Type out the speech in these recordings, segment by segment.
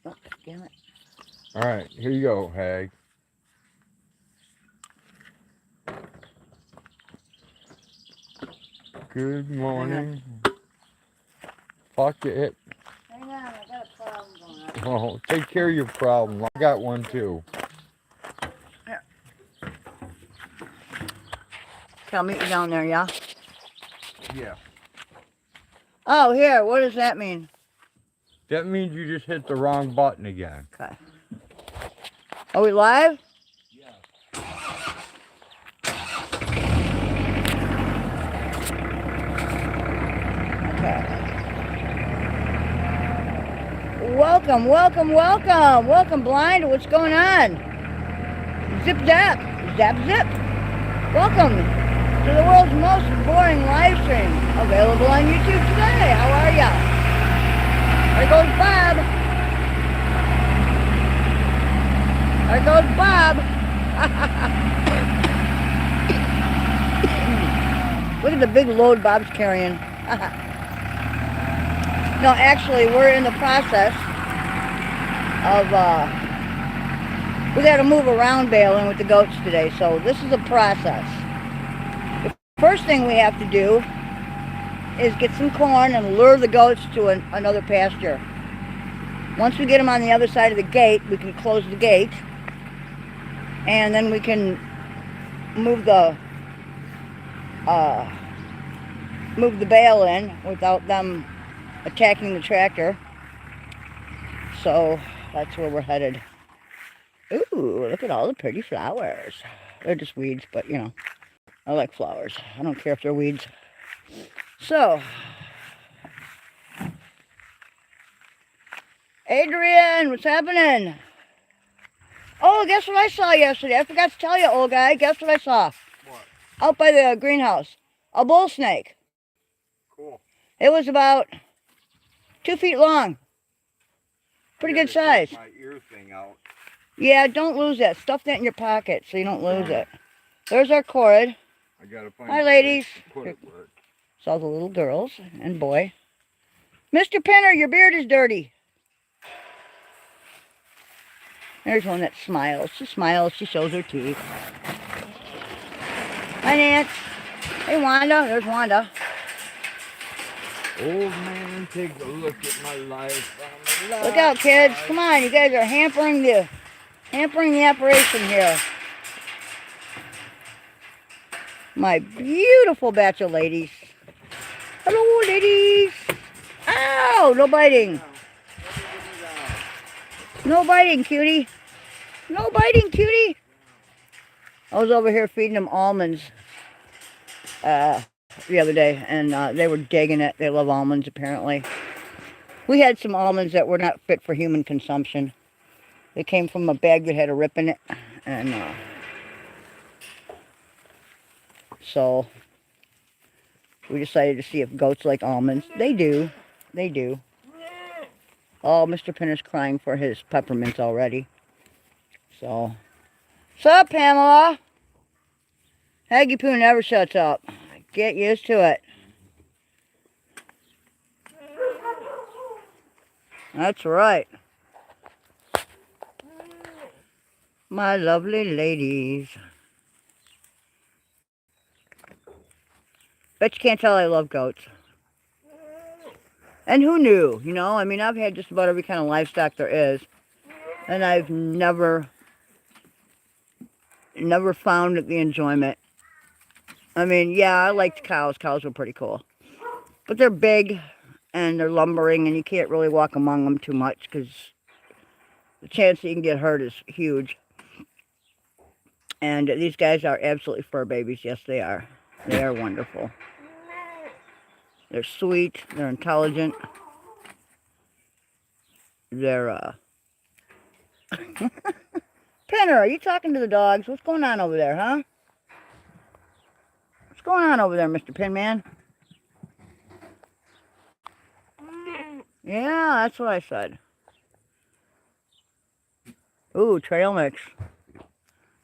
Oh, damn it. All right, here you go, Hag. Good Hang on. morning. Fuck it. Hang on, I got a problem going on. Oh, take care of your problem. I got one too. Here. Okay, I'll meet you down there, yeah? Yeah. Oh, here, what does that mean? That means you just hit the wrong button again. Okay. Are we live? Yeah. Okay. Welcome, welcome, welcome. Welcome, Blind. What's going on? Zip zap. Zap zip. Welcome to the world's most boring live stream. Available on YouTube today. How are ya? There goes Bob. There goes Bob. Look at the big load Bob's carrying. No, actually, we're in the process of, we got to move around baling with the goats today, so this is a process. The first thing we have to do is get some corn and lure the goats to another pasture. Once we get them on the other side of the gate, we can close the gate, and then we can move the bale in without them attacking the tractor. So that's where we're headed. Ooh, look at all the pretty flowers. They're just weeds, but you know, I like flowers. I don't care if they're weeds. So, Adrian, what's happening? Oh, guess what I saw yesterday? I forgot to tell you, old guy. Guess what I saw? What? Out by the greenhouse. A bull snake. Cool. It was about 2 feet long. Pretty good size. My ear thing out. Yeah, don't lose that. Stuff that in your pocket so you don't lose it. There's our cord. I gotta find. Hi, ladies. Put it where. It's all the little girls and boy. Mr. Pinner, your beard is dirty. There's one that smiles. She smiles. She shows her teeth. Hi, Nance. Hey, Wanda. There's Wanda. Old man, take a look at my life. Look out, kids. Come on. You guys are hampering the operation here. My beautiful batch of ladies. Hello, ladies. Ow, no biting. No biting, cutie. No biting, cutie. I was over here feeding them almonds the other day, and they were digging it. They love almonds, apparently. We had some almonds that were not fit for human consumption. They came from a bag that had a rip in it, and so we decided to see if goats like almonds. They do. They do. Oh, Mr. Pinner's crying for his peppermints already. So, sup, Pamela? Haggy Poo never shuts up. Get used to it. That's right. My lovely ladies. Bet you can't tell I love goats. And who knew, you know? I mean, I've had just about every kind of livestock there is. And I've never found the enjoyment. I mean, yeah, I liked cows. Cows were pretty cool. But they're big, and they're lumbering, and you can't really walk among them too much, because the chance that you can get hurt is huge. And these guys are absolutely fur babies. Yes, they are. They are wonderful. They're sweet. They're intelligent. They're, Penner, are you talking to the dogs? What's going on over there, huh? What's going on over there, Mr. Pinman? Yeah, that's what I said. Ooh, trail mix.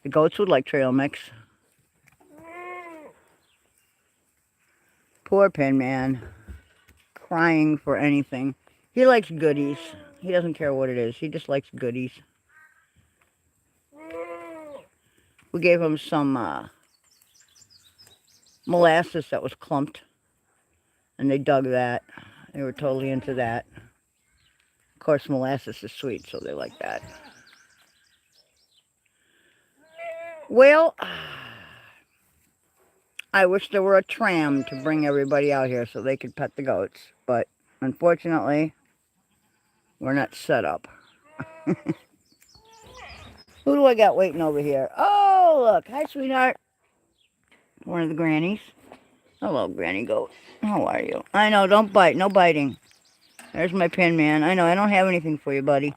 The goats would like trail mix. Poor Pinman. Crying for anything. He likes goodies. He doesn't care what it is. He just likes goodies. We gave him some molasses that was clumped. And they dug that. They were totally into that. Of course, molasses is sweet, so they like that. Well, I wish there were a tram to bring everybody out here so they could pet the goats. But unfortunately, we're not set up. Who do I got waiting over here? Oh, look. Hi, sweetheart. One of the grannies. Hello, granny goat. How are you? I know, don't bite. No biting. There's my pin man. I know, I don't have anything for you, buddy.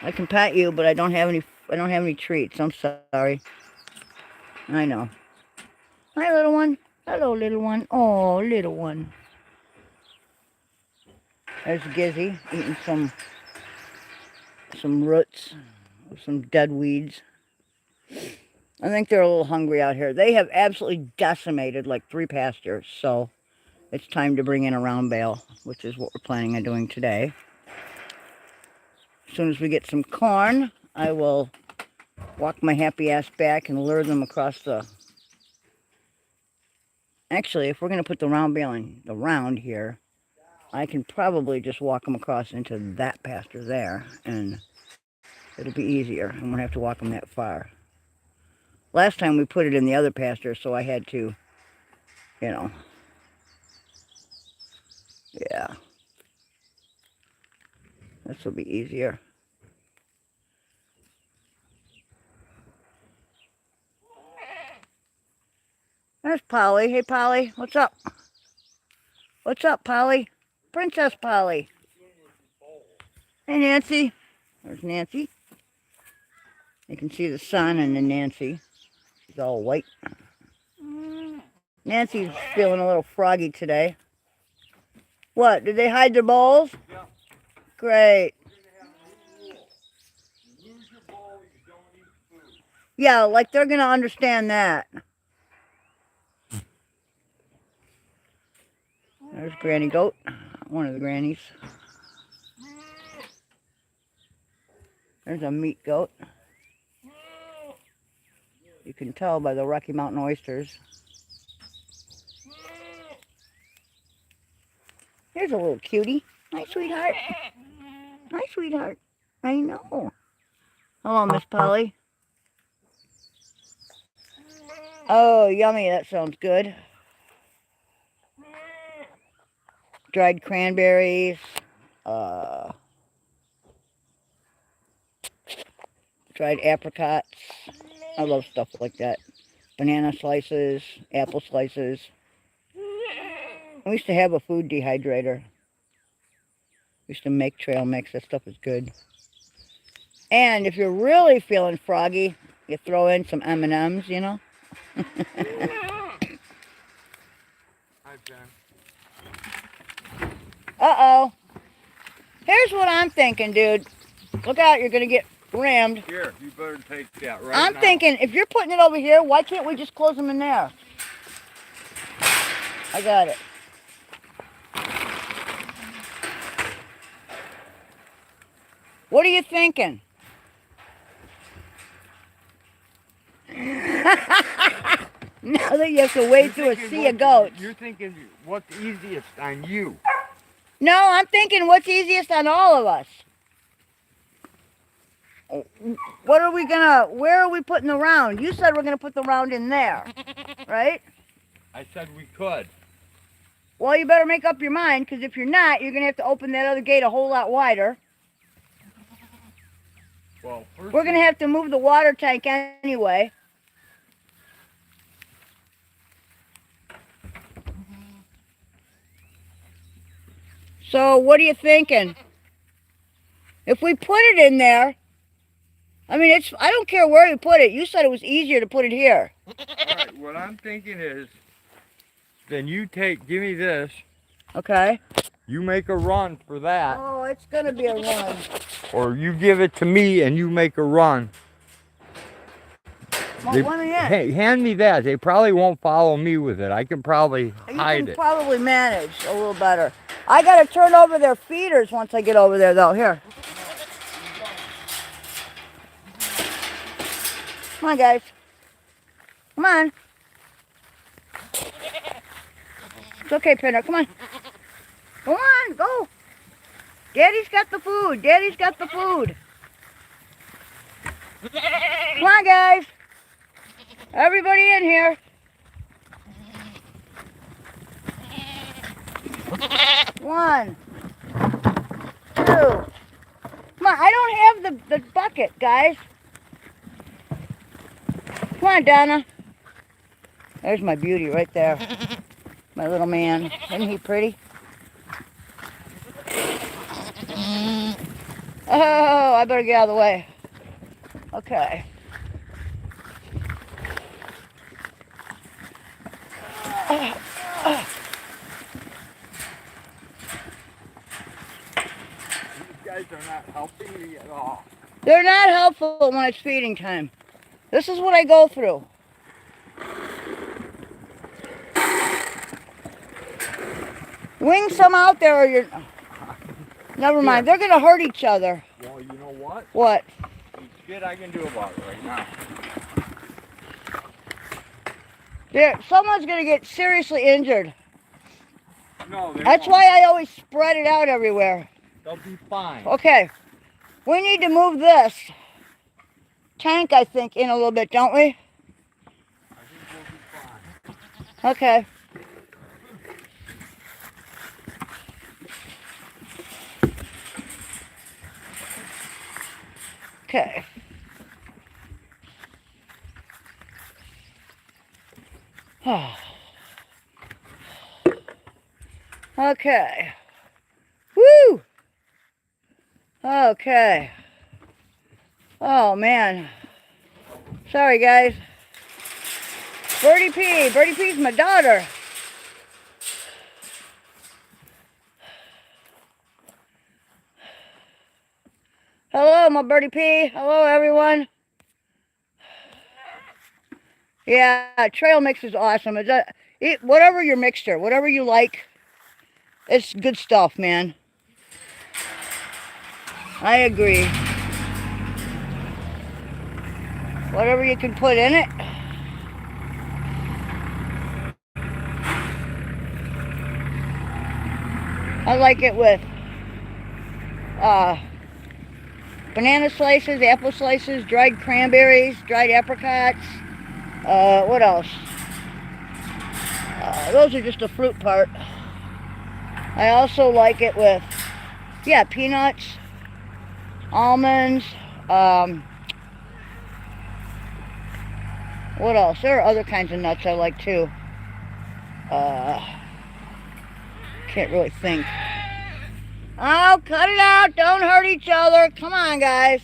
I can pat you, but I don't have any treats. I'm sorry. I know. Hi, little one. Hello, little one. Oh, little one. There's Gizzy eating some roots, some dead weeds. I think they're a little hungry out here. They have absolutely decimated like 3 pastures, so it's time to bring in a round bale, which is what we're planning on doing today. As soon as we get some corn, I will walk my happy ass back and lure them across the... Actually, if we're going to put the round bale in the round here, I can probably just walk them across into that pasture there, and it'll be easier. I won't have to walk them that far. Last time we put it in the other pasture, so I had to, you know, yeah. This will be easier. There's Polly. Hey, Polly. What's up? What's up, Polly? Princess Polly. Hey, Nancy. There's Nancy. You can see the sun and then Nancy. She's all white. Nancy's feeling a little froggy today. What? Did they hide their bowls? Yeah. Great. Yeah, like they're going to understand that. There's Granny Goat, one of the grannies. There's a meat goat. You can tell by the Rocky Mountain oysters. Here's a little cutie. Hi, sweetheart. Hi, sweetheart. I know. Hello, Miss Polly. Oh, yummy. That sounds good. Dried cranberries. Dried apricots. I love stuff like that. Banana slices. Apple slices. I used to have a food dehydrator. Used to make trail mix. That stuff is good. And if you're really feeling froggy, you throw in some M&Ms, you know. Hi, Jen. Uh-oh. Here's what I'm thinking, dude. Look out, you're going to get rammed. Here, you better take that right I'm now. thinking, if you're putting it over here, why can't we just close them in there? I got it. What are you thinking? Now that you have to wade through a sea of goats. You're thinking what's easiest on you. No, I'm thinking what's easiest on all of us. What are we gonna, where are we putting the round? You said we're gonna put the round in there, right? I said we could. Well, you better make up your mind, because if you're not, you're gonna have to open that other gate a whole lot wider. Well, We're gonna have to move the water tank anyway. So what are you thinking? If we put it in there, I mean, I don't care where you put it. You said it was easier to put it here. Alright, what I'm thinking is, then you give me this. Okay. You make a run for that. Oh, it's gonna be a run. Or you give it to me and you make a run. Well, let me in. Hey, hand me that. They probably won't follow me with it. I can probably hide You can it. probably manage a little better. I gotta turn over their feeders once I get over there though. Here. Come on, guys. Come on. It's okay, Pinner. Come on. Come on, go. Daddy's got the food. Daddy's got the food. Come on, guys. Everybody in here. One, two. Come on, I don't have the bucket, guys. Come on, Donna. There's my beauty right there. My little man. Isn't he pretty? Oh, I better get out of the way. Okay. These guys are not helping me at all. They're not helpful when it's feeding time. This is what I go through. Wing some out there or you're... Never mind. They're going to hurt each other. Well, you know what? What? There's shit I can do about it right now. Someone's going to get seriously injured. No, That's why I always spread it out everywhere. They'll be fine. Okay. We need to move this tank, I think, in a little bit, don't we? I think we'll be fine. Okay. Okay. Okay. Woo! Okay. Oh, man. Sorry, guys. Birdie P. Birdie P's my daughter. Hello, my Birdie P. Hello, everyone. Yeah, trail mix is awesome. Whatever your mixture, whatever you like, it's good stuff, man. I agree. Whatever you can put in it. I like it with banana slices, apple slices, dried cranberries, dried apricots. What else? Those are just the fruit part. I also like it with, yeah, peanuts, almonds. What else? There are other kinds of nuts I like too. Can't really think. Oh, cut it out. Don't hurt each other. Come on, guys.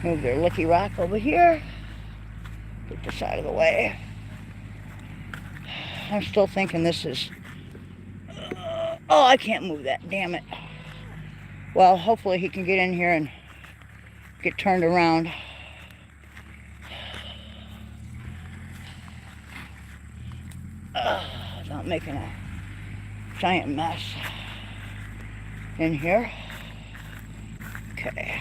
Move their licky rock over here. Get this out of the way. I'm still thinking this is... oh, I can't move that. Damn it. Well, hopefully he can get in here and get turned around. Without making a giant mess in here. Okay.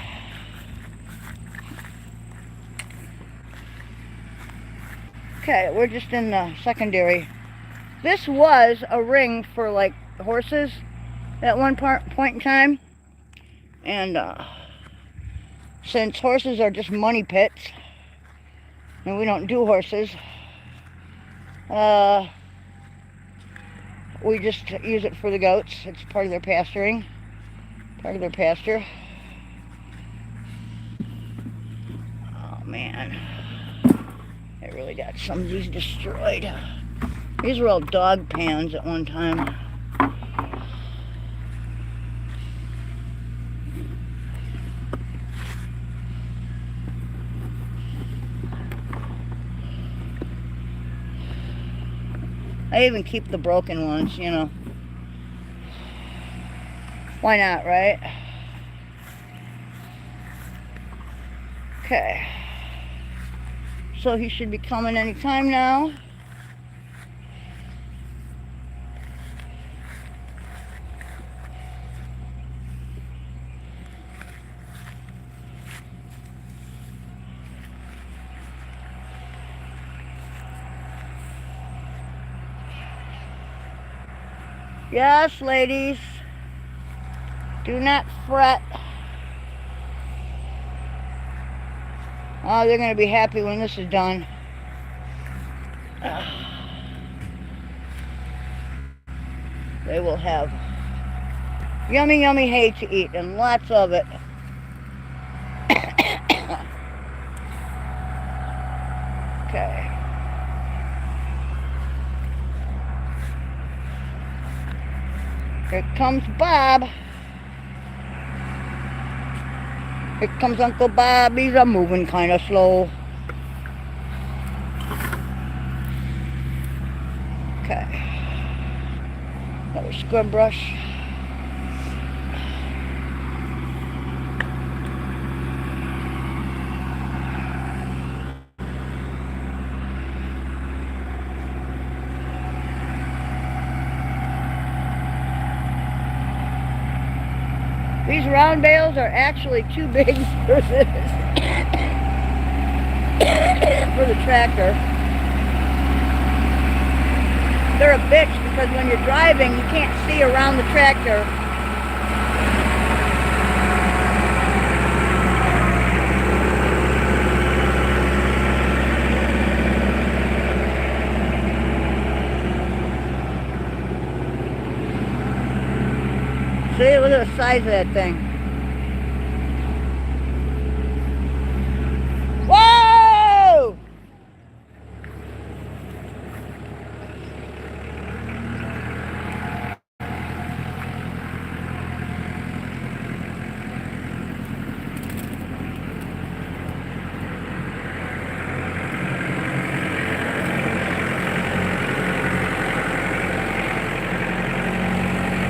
Okay, we're just in the secondary. This was a ring for like horses at one point in time. And since horses are just money pits, and we don't do horses, we just use it for the goats. It's part of their pasturing, part of their pasture. Oh man, I really got some of these destroyed. These were all dog pans at one time. I even keep the broken ones, you know. Why not, right? Okay. So he should be coming anytime now. Yes, ladies. Do not fret. Oh, they're going to be happy when this is done. They will have yummy, yummy hay to eat, and lots of it. Okay. Here comes Bob. Here comes Uncle Bob. He's moving kind of slow. Okay. Another scrub brush. These round bales are actually too big for this, for the tractor. They're a bitch because when you're driving, you can't see around the tractor. See, look at the size of that thing. Whoa!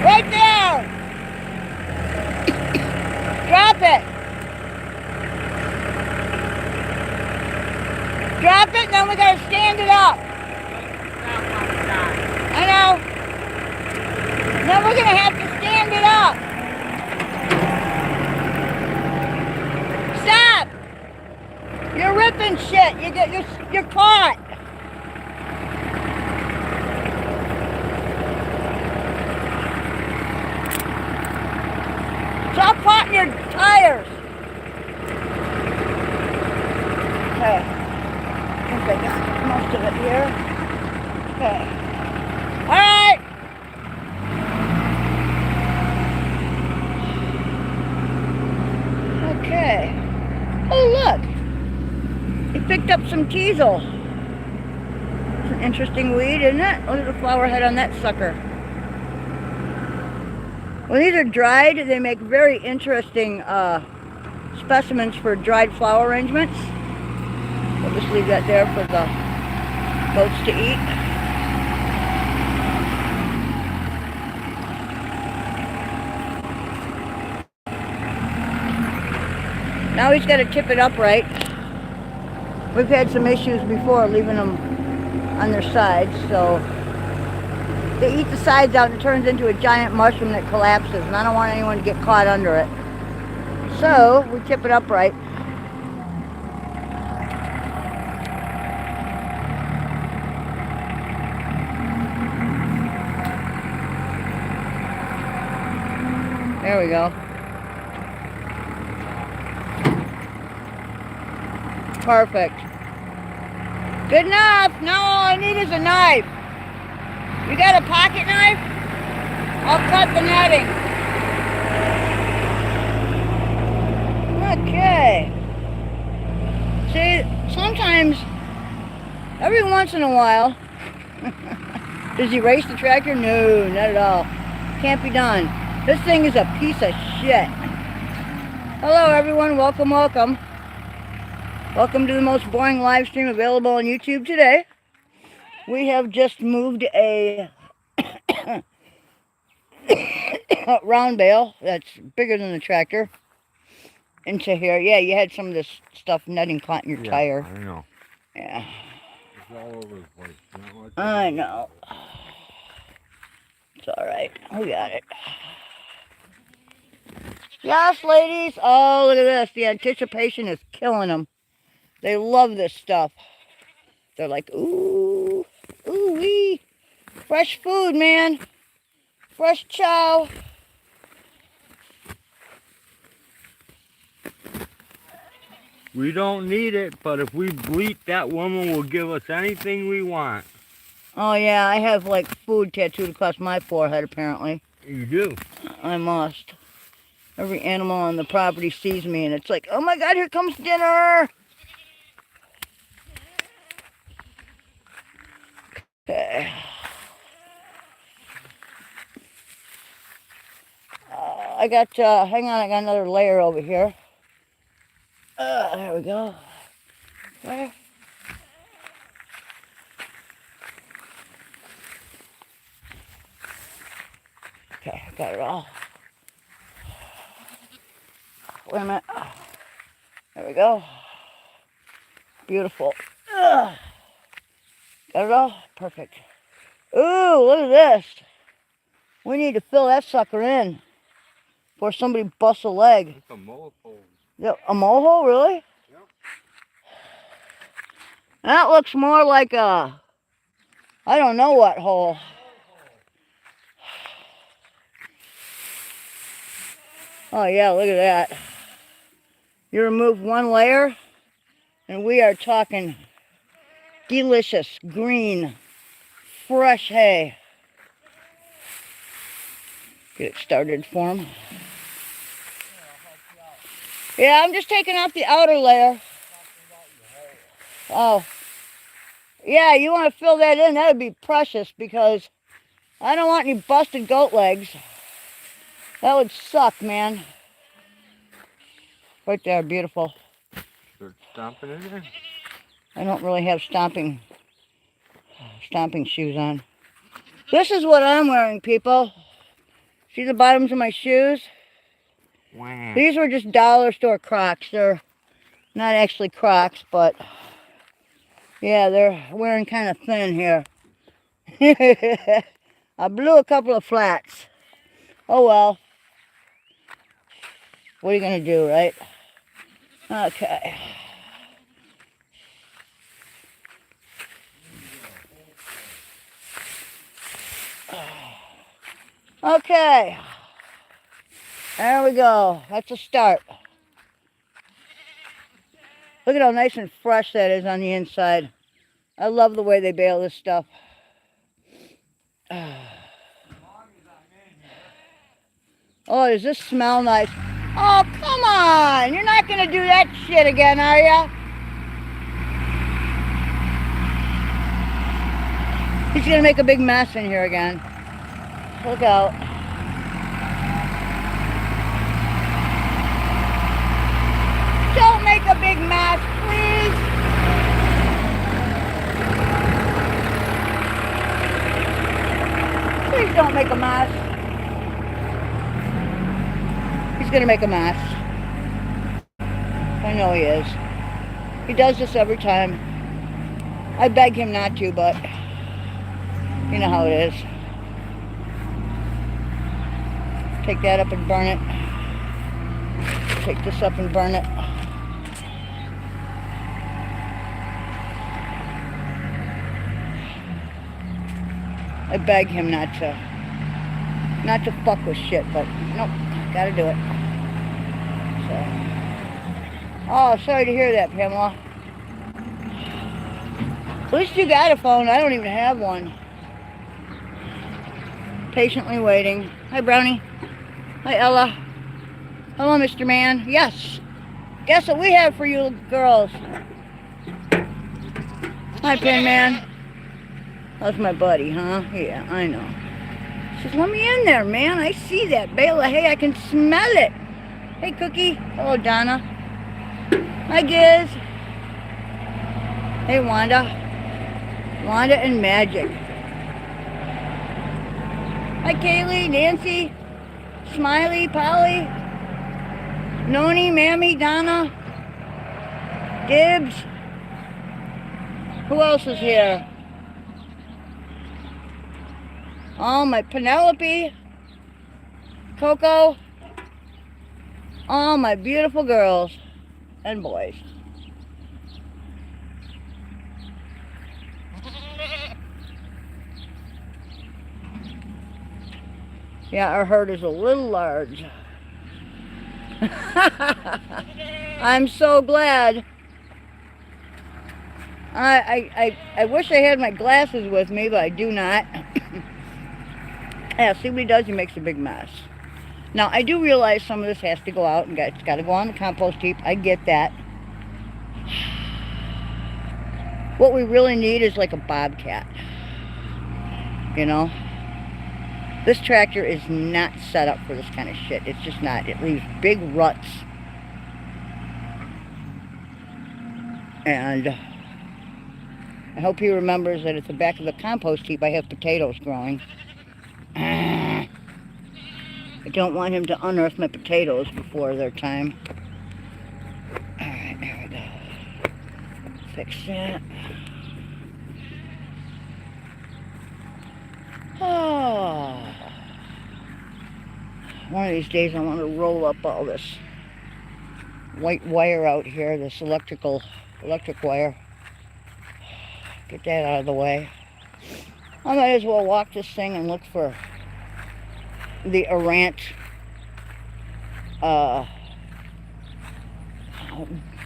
Right there! Drop it! Drop it, and then we gotta stand it up. I know. Then we're gonna have to stand it up. Stop! You're ripping shit. You're caught. Stop potting your tires. Okay. I think I got most of it here. Okay. All right. Okay. Oh, look. He picked up some teasel. It's an interesting weed, isn't it? Look at the flower head on that sucker. When these are dried, they make very interesting specimens for dried flower arrangements. We'll just leave that there for the goats to eat. Now he's got to tip it upright. We've had some issues before leaving them on their sides, so they eat the sides out and it turns into a giant mushroom that collapses, and I don't want anyone to get caught under it. So we tip it upright. There we go. Perfect. Good enough. Now all I need is a knife. You got a pocket knife? I'll cut the netting. Okay. See, sometimes, every once in a while, does he race the tractor? No, not at all. Can't be done. This thing is a piece of shit. Hello everyone, welcome, welcome. Welcome to the most boring live stream available on YouTube today. We have just moved a round bale that's bigger than the tractor into here. Yeah, you had some of this stuff netting caught in your tire. I know. Yeah. It's all over the place. I know. It's alright. We got it. Yes, ladies. Oh, look at this. The anticipation is killing them. They love this stuff. They're like, ooh, ooh wee. Fresh food, man. Fresh chow. We don't need it, but if we bleat, that woman will give us anything we want. Oh yeah, I have like food tattooed across my forehead apparently. You do. I must. Every animal on the property sees me and it's like, oh my God, here comes dinner. Okay. I got, hang on, I got another layer over here. There we go. There. Okay, I got it all. Wait a minute. There we go. Beautiful. Got it all? Perfect. Ooh, look at this. We need to fill that sucker in before somebody busts a leg. It's a mole hole. Yeah, a moho, really? Yep. That looks more like a, I don't know what hole. Oh yeah, look at that. You remove one layer, and we are talking delicious, green, fresh hay. Get it started for them. Yeah, I'm just taking off the outer layer. Oh. Yeah, you want to fill that in, that would be precious because I don't want any busted goat legs. That would suck, man. Right there, beautiful. Start stomping it in. I don't really have stomping shoes on. This is what I'm wearing, people. See the bottoms of my shoes? Wow. These were just dollar store Crocs. They're not actually Crocs, but yeah, they're wearing kind of thin here. I blew a couple of flats. Oh well. What are you gonna do, right? Okay. Okay. There we go. That's a start. Look at how nice and fresh that is on the inside. I love the way they bale this stuff. Oh, does this smell nice? Oh, come on! You're not gonna do that shit again, are ya? He's gonna make a big mess in here again. Look out. Don't make a big mess, please. Please don't make a mess. He's gonna make a mess. I know he is. He does this every time. I beg him not to, but you know how it is. Take that up and burn it. Take this up and burn it. I beg him not to fuck with shit, but nope, gotta do it. So, oh, sorry to hear that, Pamela. At least you got a phone. I don't even have one. Patiently waiting. Hi, Brownie. Hi, Ella. Hello, Mr. Man. Yes. Guess what we have for you girls? Hi, Pin Man. That's my buddy, huh? Yeah, I know. She says, let me in there, man. I see that bale of hay. I can smell it. Hey, Cookie. Hello, Donna. Hi, Giz. Hey, Wanda. Wanda and Magic. Hi, Kaylee, Nancy, Smiley, Polly, Noni, Mammy, Donna, Gibbs. Who else is here? Oh, my Penelope, Coco. All my beautiful girls and boys. Yeah, our herd is a little large. I'm so glad. I wish I had my glasses with me, but I do not. Yeah, see what he does? He makes a big mess. Now, I do realize some of this has to go out and it's got to go on the compost heap. I get that. What we really need is like a bobcat. You know? This tractor is not set up for this kind of shit. It's just not. It leaves big ruts. And I hope he remembers that at the back of the compost heap I have potatoes growing. I don't want him to unearth my potatoes before their time. Alright, there we go. Fix that. Oh. One of these days I want to roll up all this white wire out here, this electric wire. Get that out of the way. I might as well walk this thing and look for the errant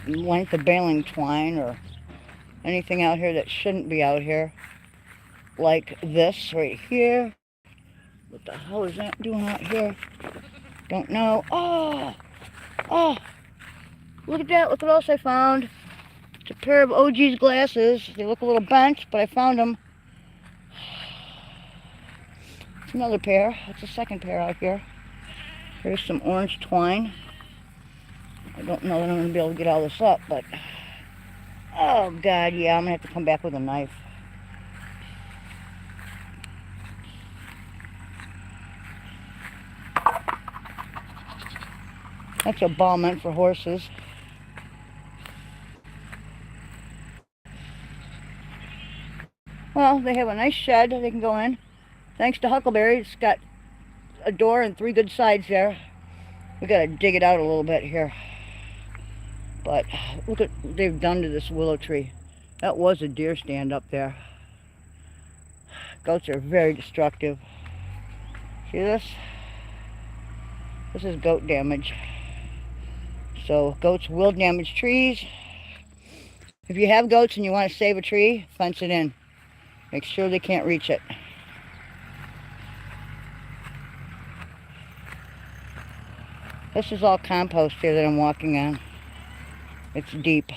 length of baling twine or anything out here that shouldn't be out here. Like this right here. What the hell is that doing out here? Don't know. Oh! Oh! Look at that. Look what else I found. It's a pair of OG's glasses. They look a little bent, but I found them. It's another pair. That's a second pair out here. Here's some orange twine. I don't know that I'm going to be able to get all this up, but... Oh, God, yeah, I'm going to have to come back with a knife. That's a ball meant for horses. Well, they have a nice shed they can go in. Thanks to Huckleberry, it's got a door and 3 good sides there. We gotta dig it out a little bit here. But look at what they've done to this willow tree. That was a deer stand up there. Goats are very destructive. See this? This is goat damage. So goats will damage trees. If you have goats and you want to save a tree, fence it in. Make sure they can't reach it. This is all compost here that I'm walking on. It's deep.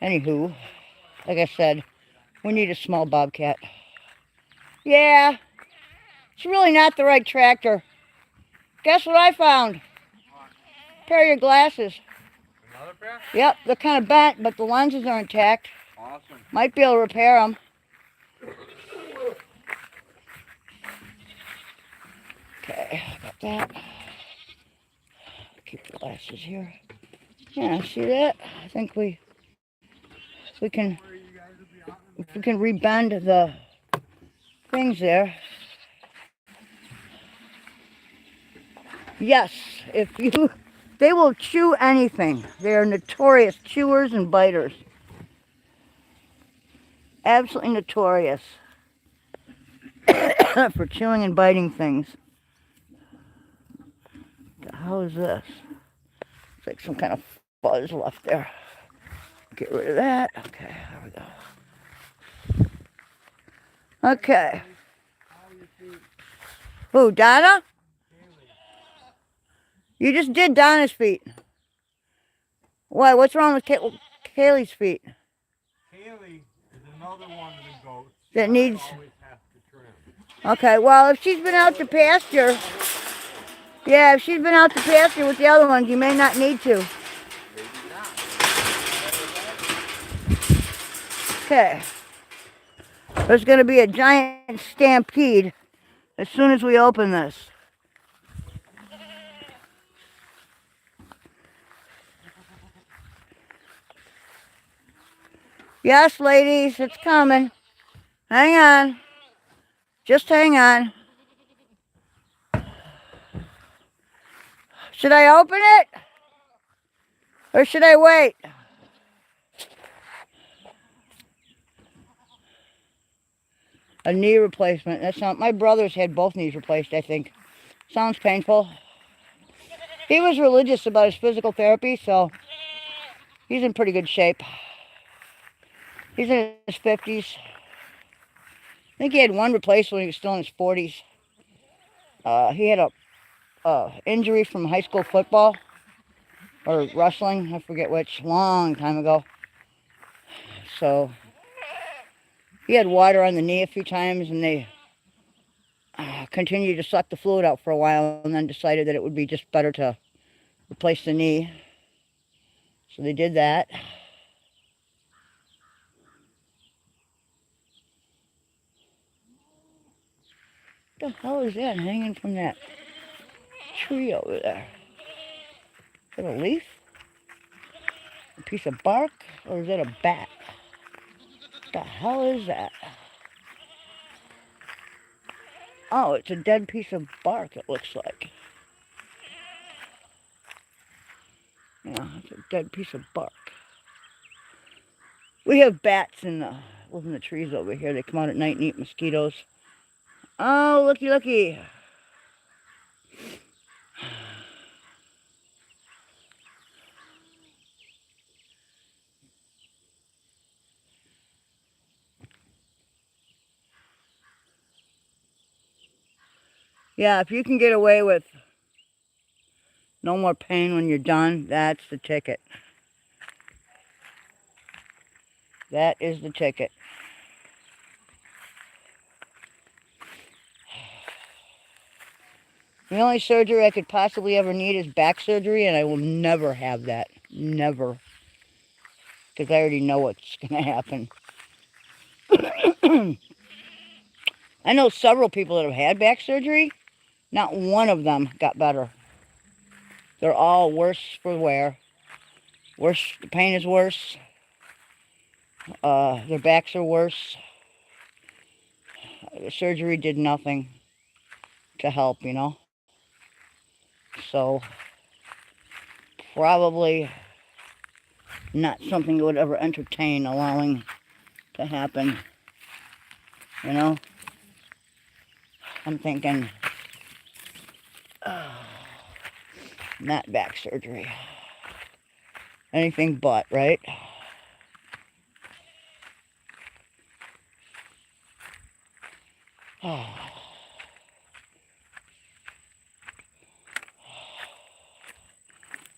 Anywho, like I said, we need a small bobcat. Yeah, it's really not the right tractor. Guess what I found? A pair of your glasses. Another pair? Yep, they're kind of bent, but the lenses are intact. Awesome. Might be able to repair them. Okay, got that. Keep the glasses here. Yeah, see that? I think if we can rebend the things there. Yes, they will chew anything. They are notorious chewers and biters. Absolutely notorious for chewing and biting things. How is this? It's like some kind of fuzz left there. Get rid of that. Okay, there we go. Okay. Who, Donna? You just did Donna's feet. Why? What's wrong with Kaylee's feet? Kaylee is another one of the goats that needs... always have to trim. Okay, well, if she's been out to pasture... Yeah, if she's been out to pasture with the other ones, you may not need to. Maybe not. Okay. There's going to be a giant stampede as soon as we open this. Yes, ladies, it's coming. Hang on. Just hang on. Should I open it? Or should I wait? a knee replacement. That's not, my brother's had both knees replaced, I think. Sounds painful. He was religious about his physical therapy, so he's in pretty good shape. He's in his 50s. I think he had one replaced when he was still in his 40s. He had a injury from high school football or wrestling, I forget which, long time ago. So he had water on the knee a few times, and they continued to suck the fluid out for a while, and then decided that it would be just better to replace the knee. So they did that. What the hell is that hanging from that tree over there? Is that a leaf? A piece of bark? Or is that a bat? What the hell is that? Oh, it's a dead piece of bark, it looks like. Yeah, it's a dead piece of bark. We have bats live in the trees over here. They come out at night and eat mosquitoes. Oh, looky, looky. Yeah, if you can get away with no more pain when you're done, that's the ticket. That is the ticket. The only surgery I could possibly ever need is back surgery, and I will never have that. Never. Because I already know what's going to happen. I know several people that have had back surgery. Not one of them got better. They're all worse for wear. Worse, the pain is worse. Their backs are worse. The surgery did nothing to help, you know. So, probably not something you would ever entertain allowing to happen, you know. I'm thinking, not back surgery. Anything but, right?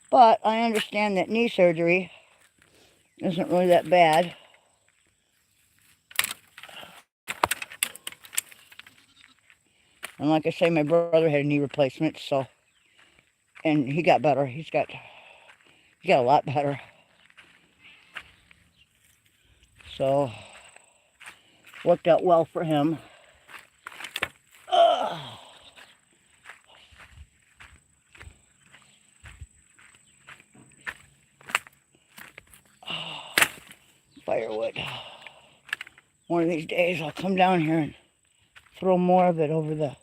But I understand that knee surgery isn't really that bad. And like I say, my brother had a knee replacement, so, and he got better. He got a lot better. So, worked out well for him. Firewood. One of these days I'll come down here and throw more of it over the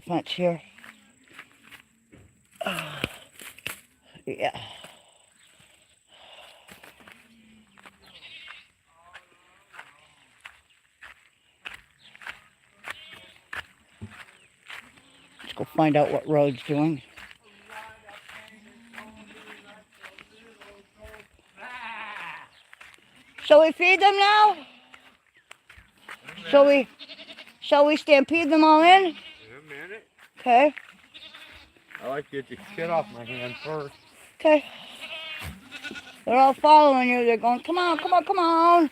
fence here. Yeah. Let's go find out what Road's doing. Shall we feed them now? Shall we stampede them all in? In a minute. Okay. I like to get the shit off my hand first. Okay. They're all following you. They're going, come on, come on, come on.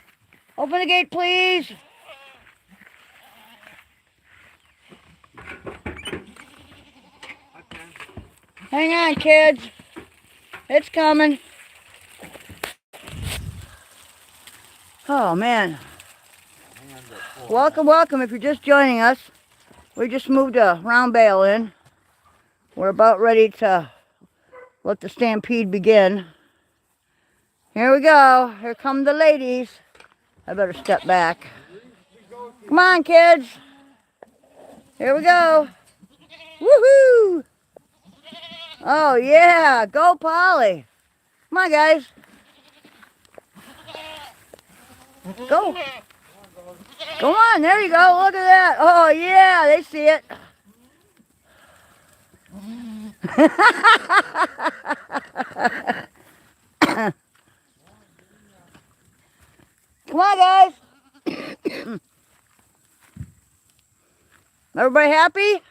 Open the gate, please. Hang on, kids. It's coming. Oh, man. Welcome, welcome. If you're just joining us, we just moved a round bale in. We're about ready to let the stampede begin. Here we go. Here come the ladies. I better step back. Come on, kids. Here we go. Woohoo! Oh, yeah. Go, Polly. Come on, guys. Go. Go on, there you go. Look at that. Oh, yeah, they see it. Come on, guys. Everybody happy?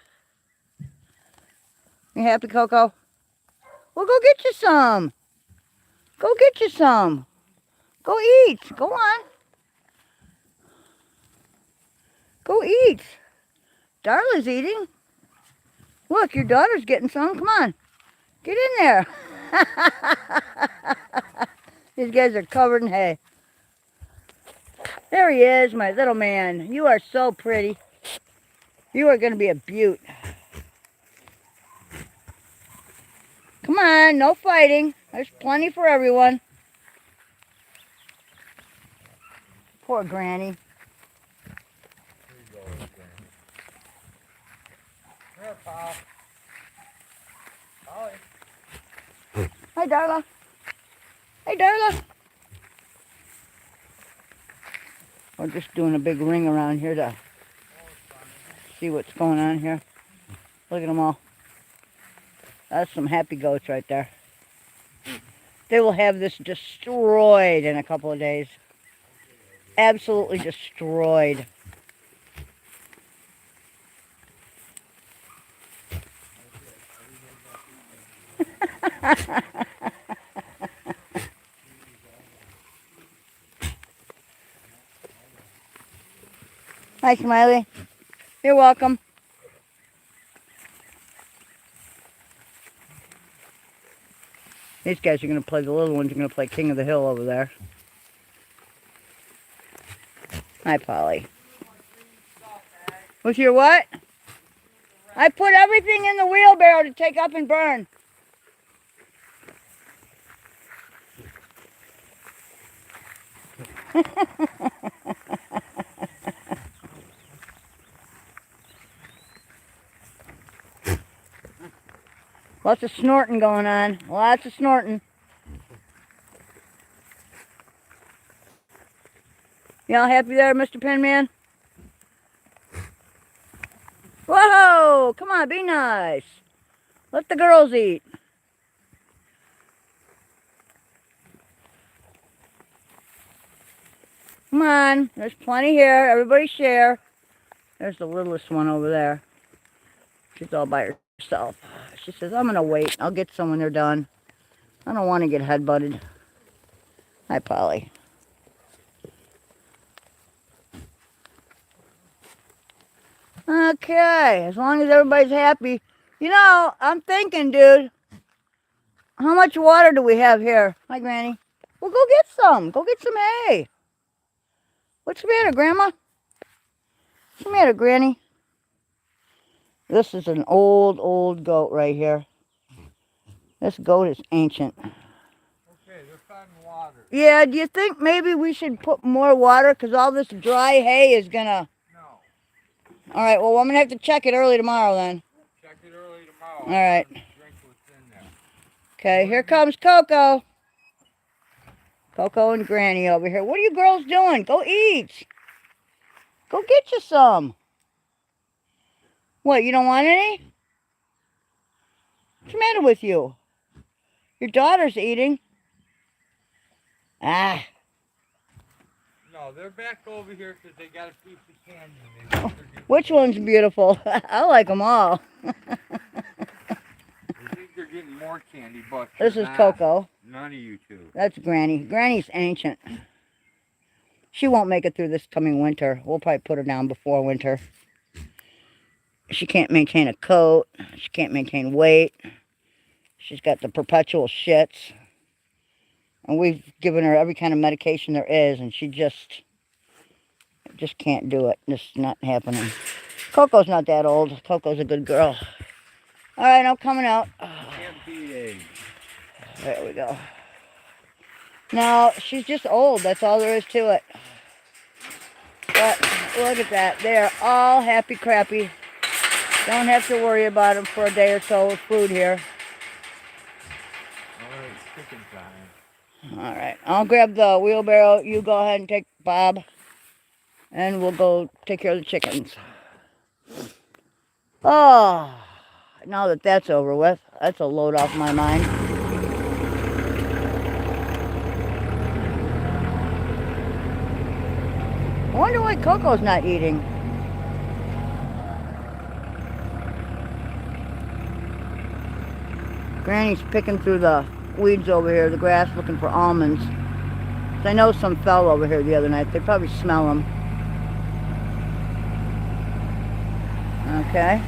You happy, Coco? Well, go get you some. Go get you some. Go eat. Go on. Go eat. Darla's eating. Look, your daughter's getting some. Come on. Get in there. These guys are covered in hay. There he is, my little man. You are so pretty. You are going to be a beaut. Come on, no fighting. There's plenty for everyone. Poor Granny. Here, Pop. Ollie. Hi, Darla. Hey, Darla. We're just doing a big ring around here to see what's going on here. Look at them all. That's some happy goats right there. They will have this destroyed in a couple of days. Absolutely destroyed. Hi, Smiley. You're welcome. These guys are going to play, the little ones are going to play King of the Hill over there. Hi, Polly. With your what? I put everything in the wheelbarrow to take up and burn. Lots of snorting going on. Lots of snorting. You all happy there, Mr. Penman? Whoa! Come on, be nice. Let the girls eat. Come on, there's plenty here. Everybody share. There's the littlest one over there. She's all by herself. She says, I'm going to wait. I'll get some when they're done. I don't want to get headbutted. Hi, Polly. Okay, as long as everybody's happy. You know, I'm thinking, dude, how much water do we have here? Hi, Granny. Well, go get some. Go get some hay. What's the matter, Grandma? What's the matter, Granny? This is an old goat right here. This goat is ancient. Okay, they're finding water. Yeah, do you think maybe we should put more water? Because all this dry hay is going to... No. All right, well, I'm going to have to check it early tomorrow then. Check it early tomorrow. All right. Drink what's in there. Okay, here comes Coco. Coco and Granny over here. What are you girls doing? Go eat. Go get you some. What, you don't want any? What's the matter with you? Your daughter's eating. Ah. No, they're back over here because they got a piece of candy. And they think they're Which one's beautiful? I like them all. They think they're getting more candy, but This is Coco. None of you two. That's Granny. Granny's ancient. She won't make it through this coming winter. We'll probably put her down before winter. She can't maintain a coat. She can't maintain weight. She's got the perpetual shits. And we've given her every kind of medication there is, and she just can't do it. It's not happening. Coco's not that old. Coco's a good girl. All right, I'm coming out. Can't beat eggs. There we go. No, she's just old. That's all there is to it. But look at that. They're all happy crappy. Don't have to worry about them for a day or so with food here. All right, chicken time. All right, I'll grab the wheelbarrow. You go ahead and take Bob. and we'll go take care of the chickens. Oh, now that that's over with, that's a load off my mind. I wonder why Coco's not eating. Granny's picking through the weeds over here, the grass, looking for almonds. I know some fell over here the other night. They probably smell them. Okay.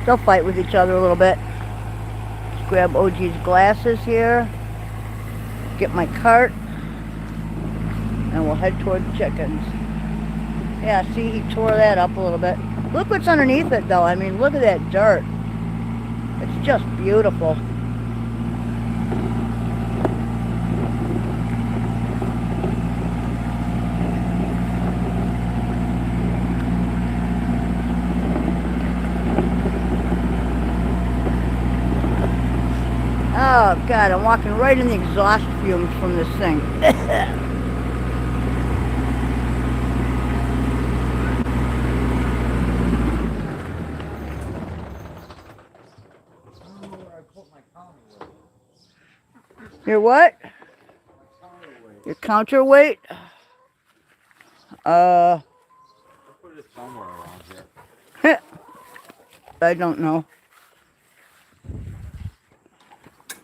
They'll fight with each other a little bit. Let's grab OG's glasses here. Get my cart. And we'll head toward the chickens. Yeah, see, he tore that up a little bit. Look what's underneath it, though. I mean, look at that dirt. It's just beautiful. Oh, God, I'm walking right in the exhaust fumes from this thing. Your what? Your counterweight? I'll put it somewhere around here. I don't know.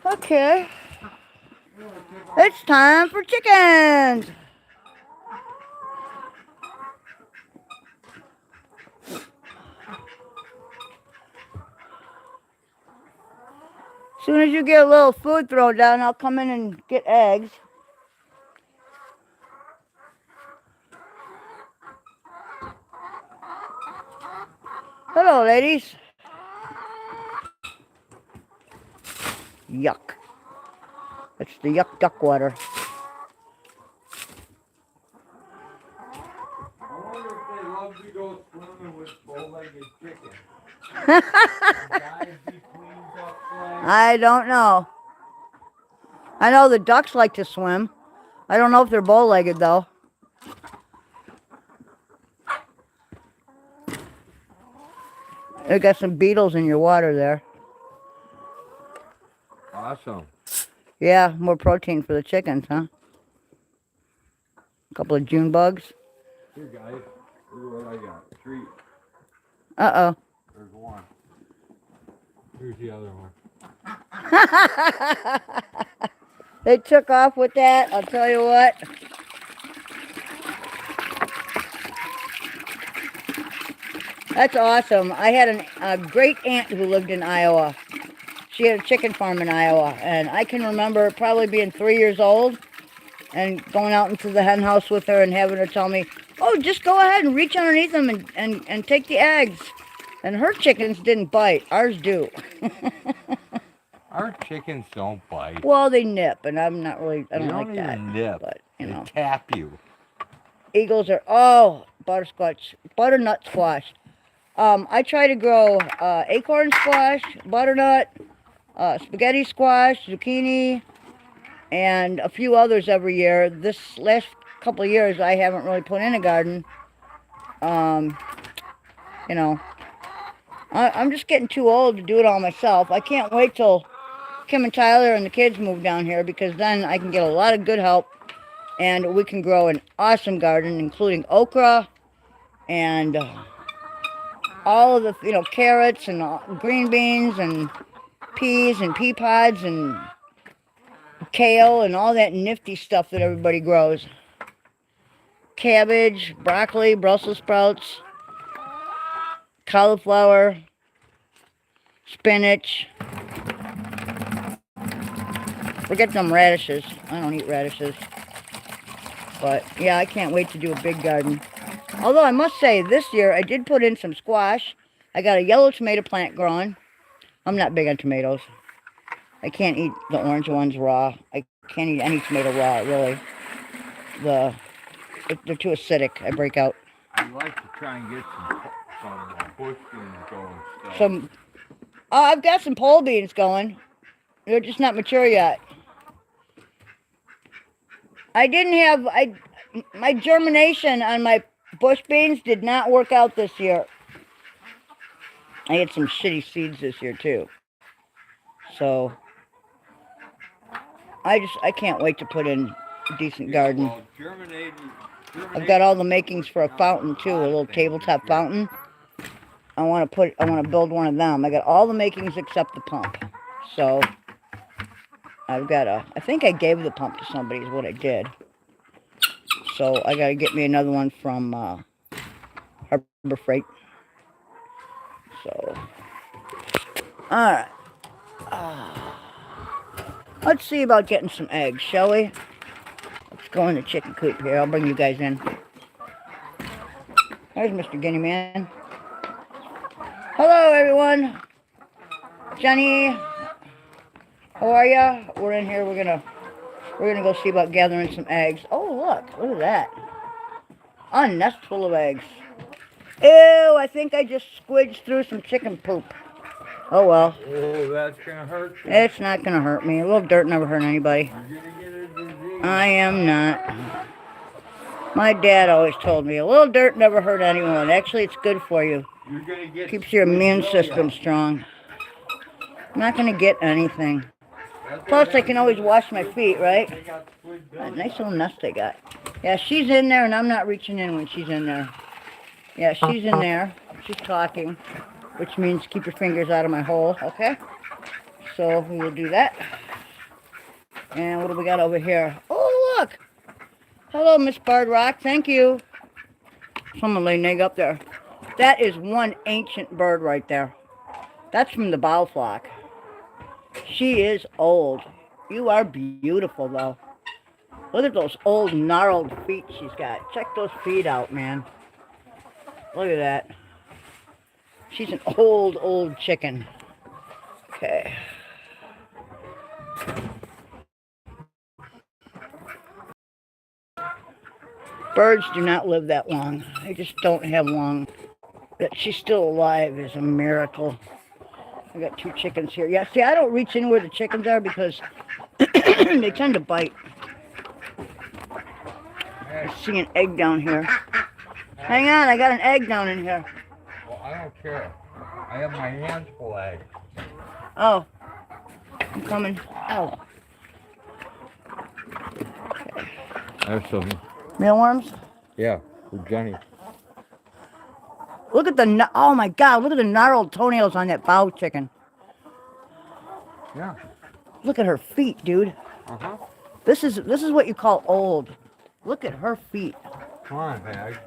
Okay. It's time for chickens. As soon as you get a little food thrown down, I'll come in and get eggs. Hello, ladies. Yuck. It's the yuck duck water. I wonder if they love to go swimming with bow-legged chickens. I don't know. I know the ducks like to swim. I don't know if they're bow-legged, though. You got some beetles in your water there. Awesome. Yeah, more protein for the chickens, huh? A couple of June bugs. Here, guys. Look what I got. A treat. Uh-oh. There's one. Here's the other one. They took off with that, I'll tell you what. That's awesome. I had a great aunt who lived in Iowa. She had a chicken farm in Iowa, and I can remember probably being 3 years old and going out into the hen house with her and having her tell me, oh, just go ahead and reach underneath them and take the eggs. And her chickens didn't bite. Ours do. Our chickens don't bite. Well, they nip, and I'm not really, I don't like even that. Nip. But, you know. They tap you. Eagles are, oh, butternut squash. I try to grow acorn squash, butternut, spaghetti squash, zucchini, and a few others every year. This last couple of years, I haven't really put in a garden. You know, I'm just getting too old to do it all myself. I can't wait till Kim and Tyler and the kids move down here, because then I can get a lot of good help, and we can grow an awesome garden, including okra and all of the, you know, carrots and green beans and peas and pea pods and kale and all that nifty stuff that everybody grows. Cabbage, broccoli, Brussels sprouts, cauliflower, spinach. Forget them radishes. I don't eat radishes. But yeah, I can't wait to do a big garden. Although I must say, this year I did put in some squash. I got a yellow tomato plant growing. I'm not big on tomatoes. I can't eat the orange ones raw. I can't eat any tomato raw, really. They're too acidic. I break out. I'd like to try and get some bush beans going still. I've got some pole beans going. They're just not mature yet. I didn't have, my germination on my bush beans did not work out this year. I had some shitty seeds this year too. So I can't wait to put in a decent garden. Well, I've got all the makings for a fountain too, a little tabletop fountain. I want to build one of them. I got all the makings except the pump. So I think I gave the pump to somebody is what I did. So I got to get me another one from Harbor Freight. So, alright. Let's see about getting some eggs, shall we? Let's go in the chicken coop here. I'll bring you guys in. There's Mr. Guinea Man. Hello, everyone. Johnny, how are ya? We're in here. We're gonna go see about gathering some eggs. Oh, look at that. A nest full of eggs. Ew, I think I just squidged through some chicken poop. Oh well. Oh, that's gonna hurt you. It's not gonna hurt me. A little dirt never hurt anybody. You're gonna get a disease. I am not. My dad always told me, a little dirt never hurt anyone. Actually, it's good for you. You're gonna get Keeps your immune system strong. I'm not gonna get anything. Plus, I can always wash my feet, right? That nice little nest they got. Yeah, she's in there, and I'm not reaching in when she's in there. Yeah, she's in there. She's talking, which means keep your fingers out of my hole, okay? So we will do that. And what do we got over here? Oh, look! Hello, Miss Bird Rock. Thank you. Someone laid an egg up there. That is one ancient bird right there. That's from the bow flock. She is old. You are beautiful, though. Look at those old, gnarled feet she's got. Check those feet out, man. Look at that. She's an old chicken. Okay. Birds do not live that long. They just don't have long. That she's still alive is a miracle. I got 2 chickens here. Yeah, see, I don't reach in where the chickens are because they tend to bite. I see an egg down here. Hang on, I got an egg down in here. Well, I don't care. I have my hands full of eggs. Oh, I'm coming. Ow. Okay. There's some. Mealworms? Yeah, for Jenny. Look at oh my God, look at the gnarled toenails on that bow chicken. Yeah. Look at her feet, dude. Uh-huh. This is what you call old. Look at her feet. Come on, Hag.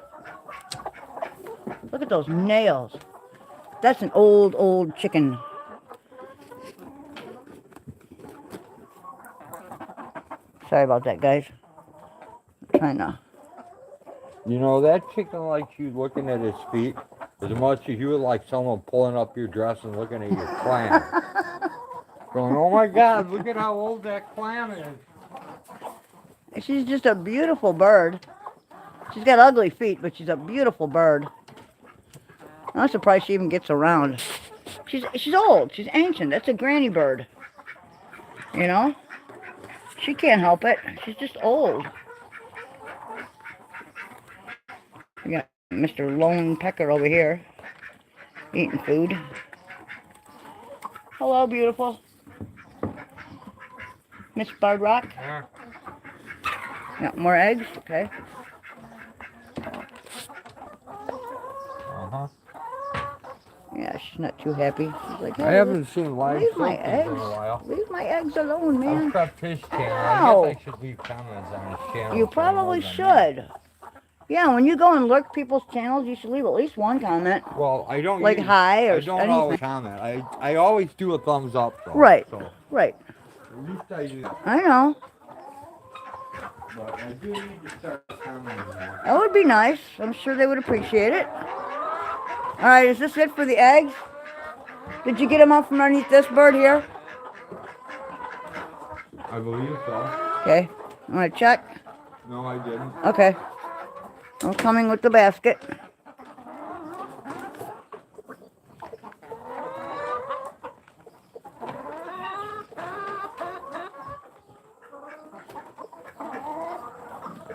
Look at those nails. That's an old chicken. Sorry about that, guys. I'm trying to... You know, that chicken likes you looking at his feet as much as you would like someone pulling up your dress and looking at your clam. Going, oh my God, look at how old that clam is. She's just a beautiful bird. She's got ugly feet, but she's a beautiful bird. I'm surprised she even gets around. She's old. She's ancient. That's a granny bird. You know? She can't help it. She's just old. We got Mr. Lone Pecker over here eating food. Hello, beautiful. Miss Bird Rock. Yeah. Got more eggs? Okay. Uh-huh. Yeah, she's not too happy. She's like, hey, I haven't seen live leave my chickens in eggs. a while. Leave my eggs alone, I've man. prepped his channel. Ow. I guess I should leave comments on his channel. You probably should. Yeah, when you go and lurk people's channels, you should leave at least one comment. Well, I don't Like hi or I don't anything. always comment. I always do a thumbs up though. Right. So Right. at least I do that. I know. But I do need to start commenting more. That would be nice. I'm sure they would appreciate it. All right, is this it for the eggs? Did you get them out from underneath this bird here? I believe so. Okay. I'm going to check. No, I didn't. Okay. I'm coming with the basket.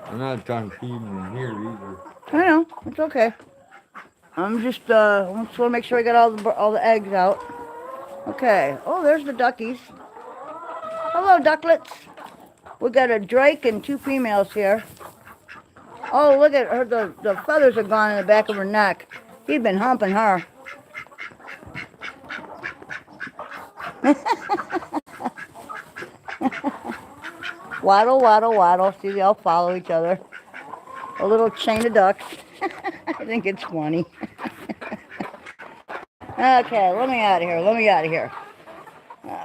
I'm not done feeding in here either. I know, it's okay. I'm just want to make sure I got all the eggs out. Okay. Oh, there's the duckies. Hello, ducklets. We got a drake and 2 females here. Oh, look at her. The feathers are gone in the back of her neck. He's been humping her. Waddle, waddle, waddle. See, they all follow each other. A little chain of ducks. I think it's funny. Okay, let me out of here. Let me out of here.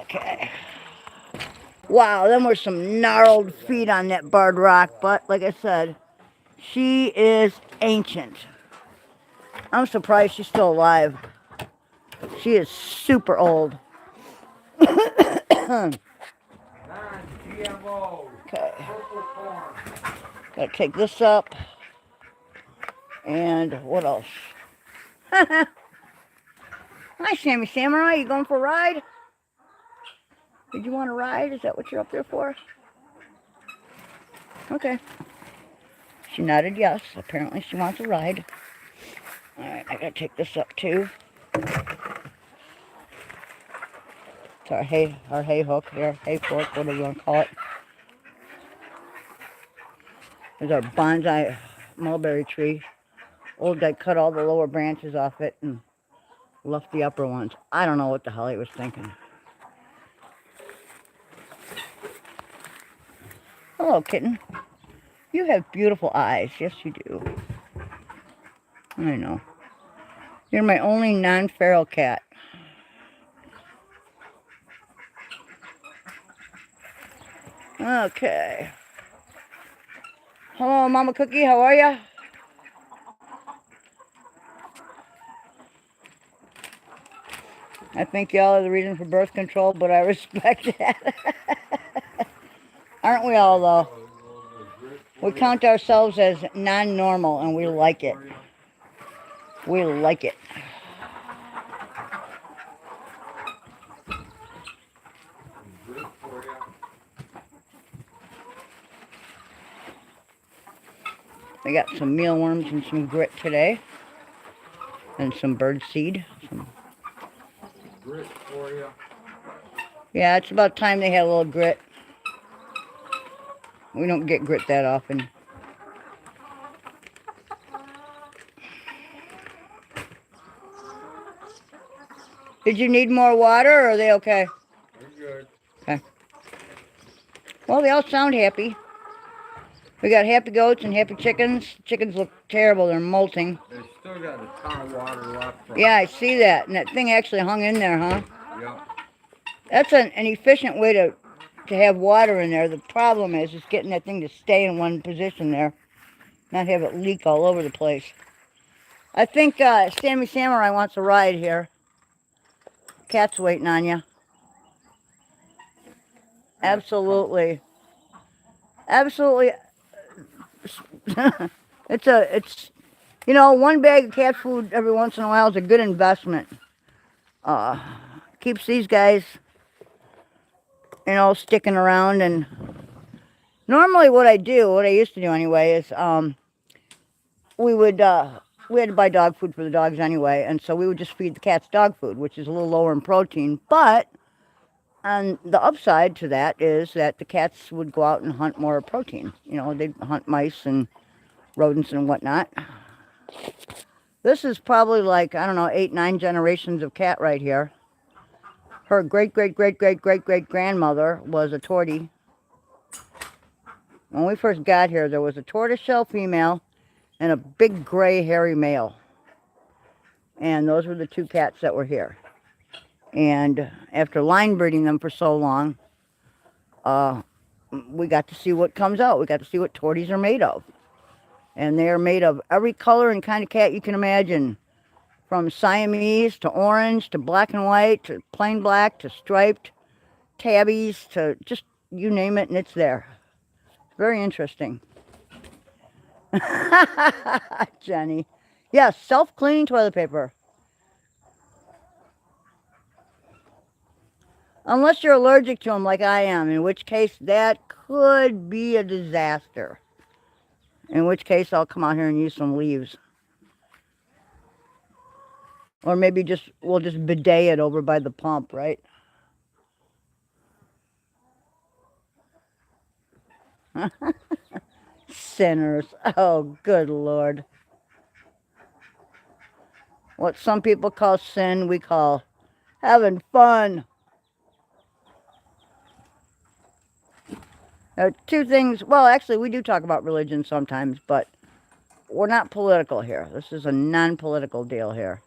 Okay. Wow, them were some gnarled feet on that barred rock. But, like I said, she is ancient. I'm surprised she's still alive. She is super old. Okay. Gotta take this up. And what else? Hi, Sammy Samurai. You going for a ride? Did you want to ride? Is that what you're up there for? Okay. She nodded yes. Apparently she wants a ride. Alright, I gotta take this up too. It's our hay hook here, hay fork, whatever you want to call it. There's our bonsai mulberry tree. Old guy cut all the lower branches off it and left the upper ones. I don't know what the hell he was thinking. Hello, kitten. You have beautiful eyes. Yes, you do. I know. You're my only non-feral cat. Okay. Hello, Mama Cookie. How are ya? I think y'all are the reason for birth control, but I respect that. Aren't we all, though? We count ourselves as non-normal, and we like it. We like it. I got some mealworms and some grit today. And some bird seed. Some grit for you. Yeah, it's about time they had a little grit. We don't get grit that often. Did you need more water, or are they okay? They're good. Okay. Well, they all sound happy. We got happy goats and happy chickens. Chickens look terrible. They're molting. They still got a ton of water left from Yeah, I see that. And that thing actually hung in there, huh? Yep. That's an efficient way to have water in there. The problem is getting that thing to stay in one position there. Not have it leak all over the place. I think Sammy Samurai wants a ride here. Cat's waiting on you. Absolutely. Absolutely. It's you know, one bag of cat food every once in a while is a good investment. Keeps these guys, you know, sticking around. And normally what I used to do anyway, is we had to buy dog food for the dogs anyway, and so we would just feed the cats dog food, which is a little lower in protein. But on the upside to that is that the cats would go out and hunt more protein. You know, they'd hunt mice and rodents and whatnot. This is probably like, I don't know, 8, 9 generations of cat right here. Her great-great-great-great-great-great-grandmother was a tortie. When we first got here, there was a tortoiseshell female and a big gray hairy male. And those were the 2 cats that were here. And after line breeding them for so long, we got to see what comes out. We got to see what torties are made of. And they are made of every color and kind of cat you can imagine. From Siamese to orange to black and white to plain black to striped, tabbies to just you name it and it's there. Very interesting. Jenny. Yes, self-cleaning toilet paper. Unless you're allergic to them like I am, in which case that could be a disaster. In which case, I'll come out here and use some leaves. Or maybe we'll just bidet it over by the pump, right? Sinners. Oh, good Lord. What some people call sin, we call having fun. There are two things. Well, actually, we do talk about religion sometimes, but we're not political here. This is a non-political deal here.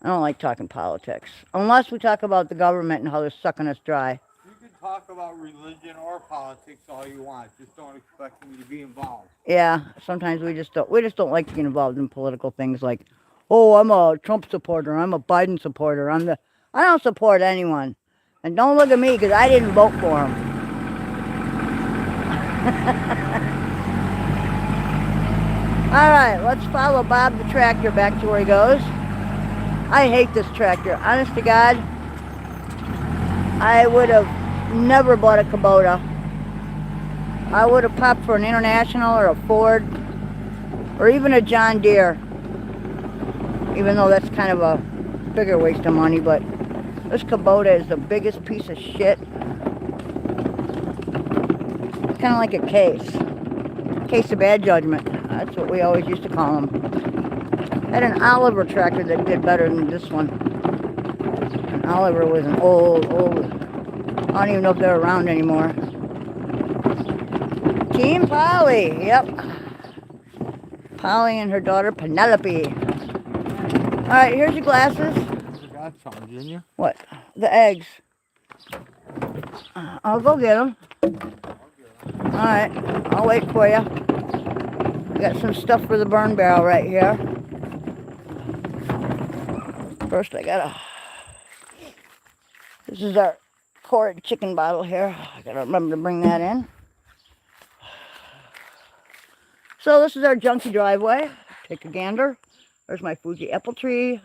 I don't like talking politics. Unless we talk about the government and how they're sucking us dry. You can talk about religion or politics all you want. Just don't expect me to be involved. Yeah, sometimes we just don't like to get involved in political things like, oh, I'm a Trump supporter, I'm a Biden supporter, I don't support anyone. And don't look at me because I didn't vote for him. All right, let's follow Bob the tractor back to where he goes. I hate this tractor. Honest to God, I would have never bought a Kubota. I would have popped for an International or a Ford or even a John Deere. Even though that's kind of a bigger waste of money, but this Kubota is the biggest piece of shit. It's kind of like a case of bad judgment. That's what we always used to call them. I had an Oliver tractor that did better than this one. And Oliver was an old, I don't even know if they're around anymore. Team Polly, yep. Polly and her daughter Penelope. All right, here's your glasses. You got some, didn't you? What? The eggs. I'll go get them. All right, I'll wait for you. Got some stuff for the burn barrel right here. First, this is our quart chicken bottle here. I gotta remember to bring that in. So this is our junky driveway. Take a gander. There's my Fuji apple tree.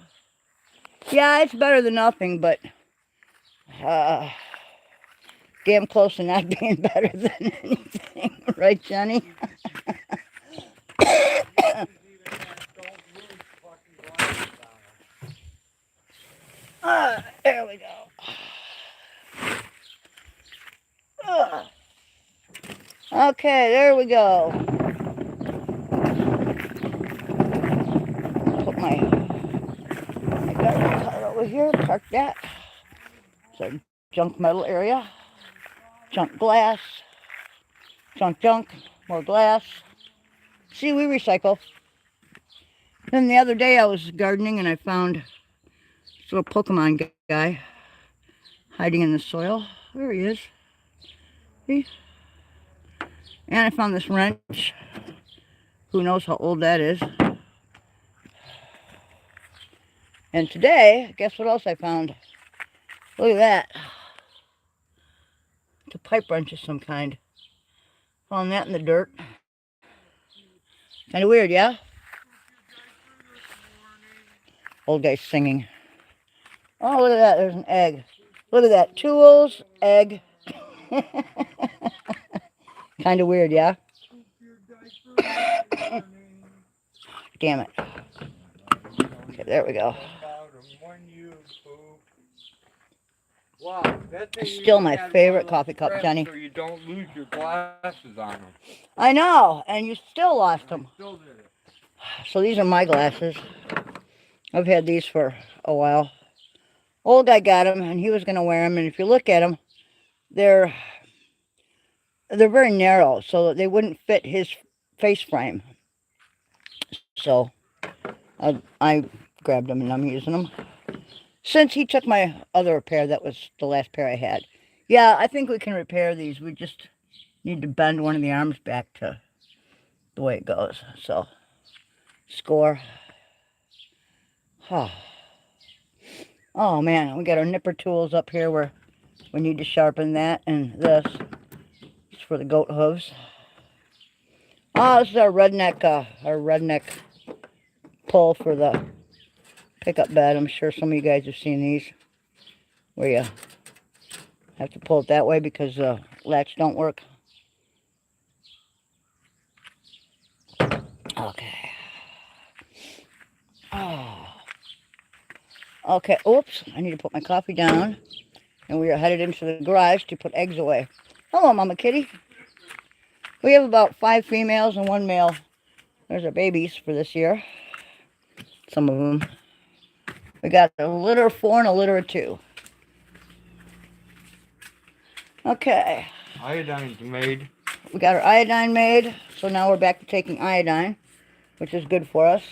Yeah, it's better than nothing, but damn close to not being better than anything. Right, Jenny? There we go. Okay, there we go. Put my garbage cart over here, park that. It's our junk metal area. Junk glass. Junk, more glass. See, we recycle. Then the other day I was gardening and I found this little Pokemon guy hiding in the soil. There he is. See? And I found this wrench. Who knows how old that is. And today, guess what else I found? Look at that. It's a pipe wrench of some kind. Found that in the dirt. Kind of weird, yeah? Old guy singing. Oh, look at that. There's an egg. Look at that. Tools, egg. Kind of weird, yeah? Damn it. Okay, there we go. Wow, It's still my favorite coffee cup, Jenny. So you don't lose your glasses on them. I know, and you still lost them. Still did it. So these are my glasses. I've had these for a while. Old guy got them, and he was going to wear them. And if you look at them, they're very narrow, so they wouldn't fit his face frame. So I grabbed them, and I'm using them. Since he took my other pair, that was the last pair I had. Yeah, I think we can repair these. We just need to bend one of the arms back to the way it goes. So, score. Oh man, we got our nipper tools up here where we need to sharpen that, and this is for the goat hooves. Oh, this is our redneck pull for the pickup bed. I'm sure some of you guys have seen these, where you have to pull it that way because the latch don't work. Okay. Oh. Okay, oops. I need to put my coffee down. And we are headed into the garage to put eggs away. Hello, Mama Kitty. We have about 5 females and 1 male. There's our babies for this year. Some of them. We got a litter of 4 and a litter of 2. Okay. Iodine's made. We got our iodine made. So now we're back to taking iodine, which is good for us.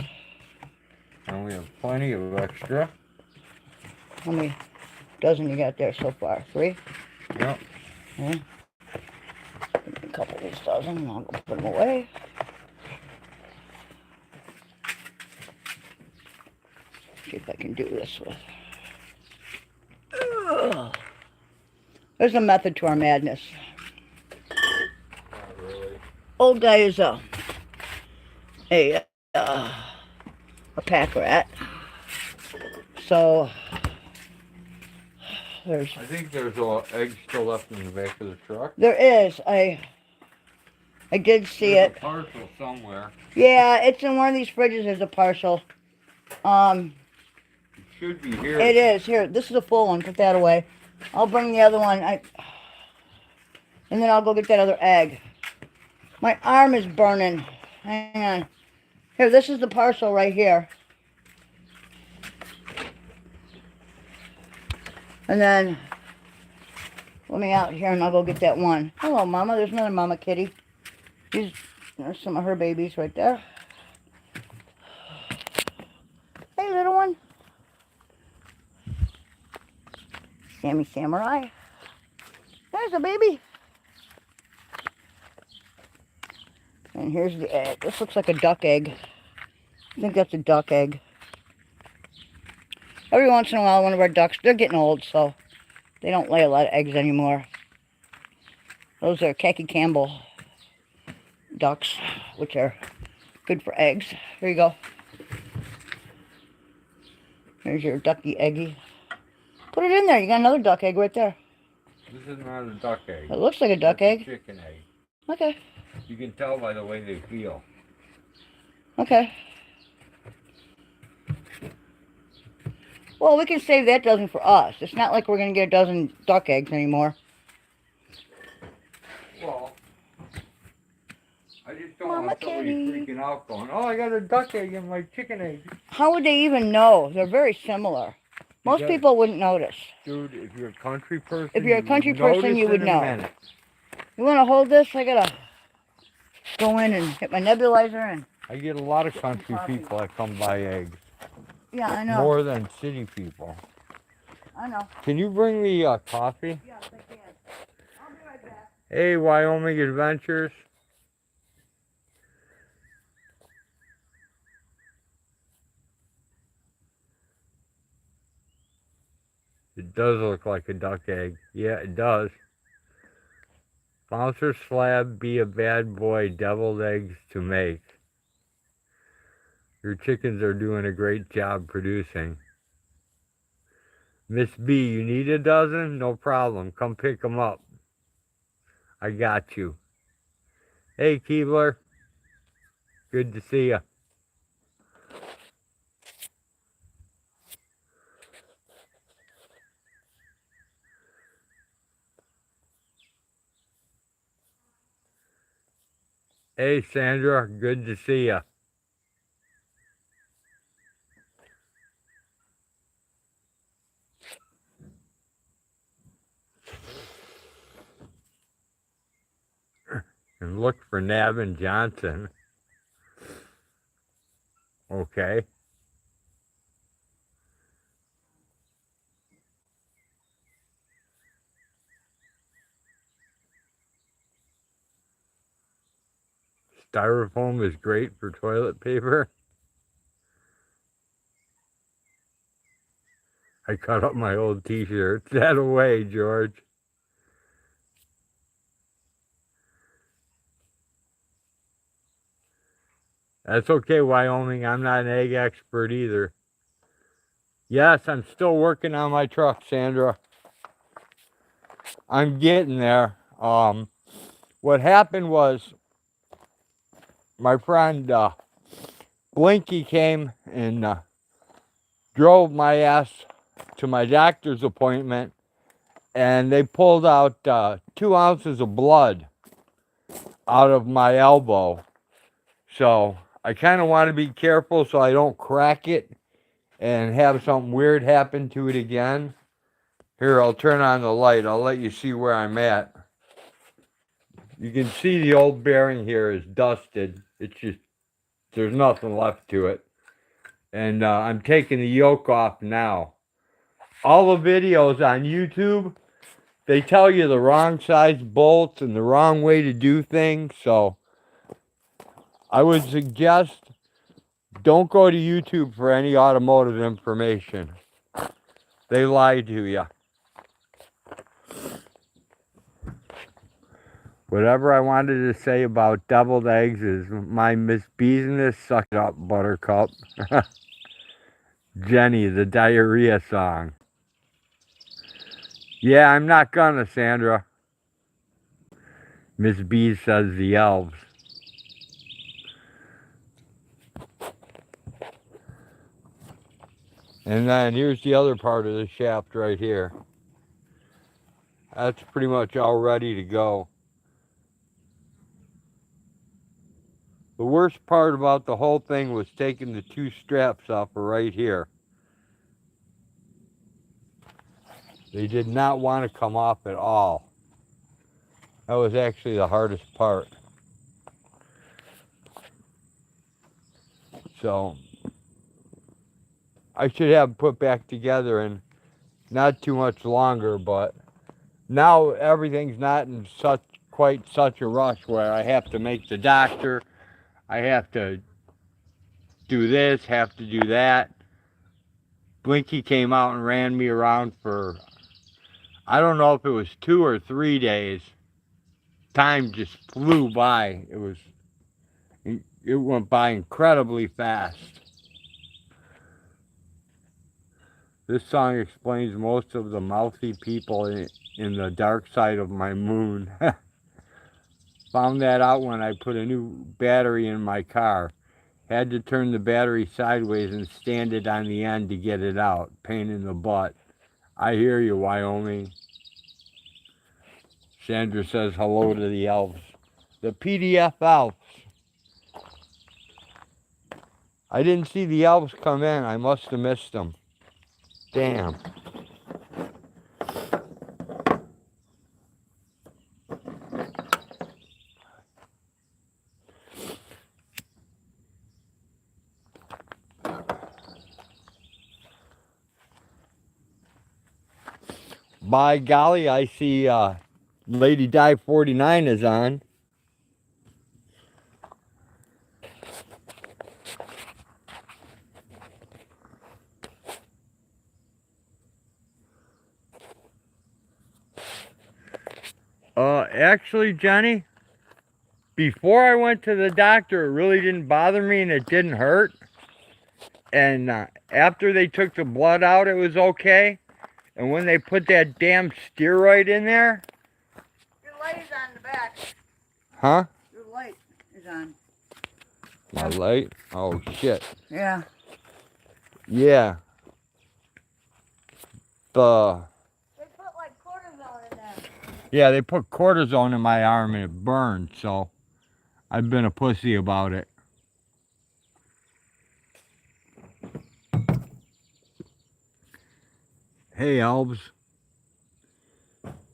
And we have plenty of extra. How many dozen you got there so far? 3? Yep. Okay. A couple of these dozen, and I'll go put them away. See if I can do this with. Ugh. There's a method to our madness. Not really. Old guy is a pack rat. So there's. I think there's a egg still left in the back of the truck. There is. I did see There's it. A parcel somewhere. Yeah, it's in one of these fridges. There's a parcel. It should be here. It is here. This is a full one. Put that away. I'll bring the other one. And then I'll go get that other egg. My arm is burning. Hang on. Here, this is the parcel right here. And then let me out here and I'll go get that one. Hello, Mama. There's another Mama Kitty. There's some of her babies right there. Hey, little one. Sammy Samurai. There's a baby. And here's the egg. This looks like a duck egg. I think that's a duck egg. Every once in a while, one of our ducks, they're getting old, so they don't lay a lot of eggs anymore. Those are Khaki Campbell ducks, which are good for eggs. Here you go. There's your ducky eggy. Put it in there. You got another duck egg right there. This is not a duck egg. It looks like a duck egg. A chicken egg. Okay. You can tell by the way they feel. Okay. Well, we can save that dozen for us. It's not like we're going to get a dozen duck eggs anymore. Well, I just don't Mama want somebody Kitty. freaking out going, oh, I got a duck egg in my chicken egg. How would they even know? They're very similar. Most people wouldn't notice. Dude, if you're a country person, If you're a country person, you would know. Minute. You want to hold this? I got to go in and hit my nebulizer and... I get a lot of country people that come buy eggs. Yeah, I know. More than city people. I know. Can you bring me coffee? Yes, I can. I'll be right back. Hey, Wyoming Adventures. It does look like a duck egg. Yeah, it does. Bouncer slab be a bad boy, deviled eggs to make. Your chickens are doing a great job producing. Miss B, you need a dozen? No problem. Come pick them up. I got you. Hey, Keebler. Good to see ya. Hey, Sandra. Good to see ya. And look for Navin Johnson. Okay. Styrofoam is great for toilet paper. I cut up my old t-shirts. That away, George. That's okay, Wyoming. I'm not an egg expert either. Yes, I'm still working on my truck, Sandra. I'm getting there. What happened was my friend Blinky came and drove my ass to my doctor's appointment, and they pulled out 2 ounces of blood out of my elbow. So I kind of want to be careful so I don't crack it and have something weird happen to it again. Here, I'll turn on the light. I'll let you see where I'm at. You can see the old bearing here is dusted. It's just, there's nothing left to it. And I'm taking the yoke off now. All the videos on YouTube, they tell you the wrong size bolts and the wrong way to do things. So I would suggest don't go to YouTube for any automotive information. They lie to you. Whatever I wanted to say about deviled eggs is my Miss Business. Suck it up, Buttercup. Jenny, the diarrhea song. Yeah, I'm not gonna, Sandra. Miss B says the elves. And then here's the other part of the shaft right here. That's pretty much all ready to go. The worst part about the whole thing was taking the 2 straps off of right here. They did not want to come off at all. That was actually the hardest part. So I should have put back together in not too much longer, but now everything's not in quite such a rush where I have to make the doctor, I have to do this, have to do that. Blinky came out and ran me around for, I don't know if it was 2 or 3 days. Time just flew by. It went by incredibly fast. This song explains most of the mouthy people in the dark side of my moon. Found that out when I put a new battery in my car. Had to turn the battery sideways and stand it on the end to get it out. Pain in the butt. I hear you, Wyoming. Sandra says hello to the elves. The PDF elves. I didn't see the elves come in. I must have missed them. Damn. By golly, I see Lady Di 49 is on. Actually, Jenny, before I went to the doctor, it really didn't bother me and it didn't hurt. And after they took the blood out, it was okay. And when they put that damn steroid in there. Your light is on in the back. Huh? Your light is on. My light? Oh, shit. Yeah. Yeah. They put like cortisone in there. Yeah, they put cortisone in my arm and it burned, so I've been a pussy about it. Hey, elves.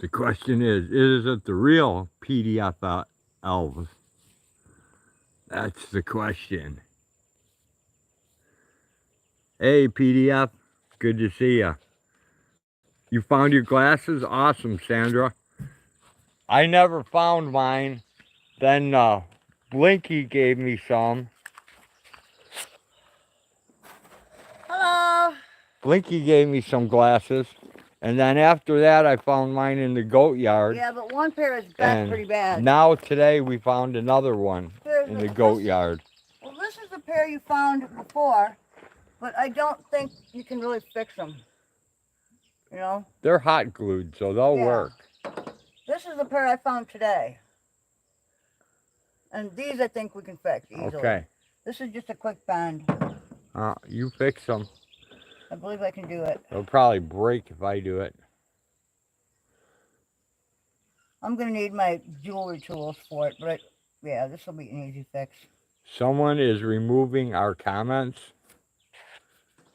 The question is it the real PDF elves? That's the question. Hey, PDF. Good to see ya. You found your glasses? Awesome, Sandra. I never found mine. Then Blinky gave me some. Hello. Blinky gave me some glasses. And then after that, I found mine in the goat yard. Yeah, but one pair is bent pretty bad. Now today we found another one in the goat yard. Well, this is the pair you found before, but I don't think you can really fix them. You know? They're hot glued, so they'll work. This is the pair I found today. And these I think we can fix easily. Okay. This is just a quick bend. You fix them. I believe I can do it. It'll probably break if I do it. I'm going to need my jewelry tools for it, but yeah, this will be an easy fix. Someone is removing our comments.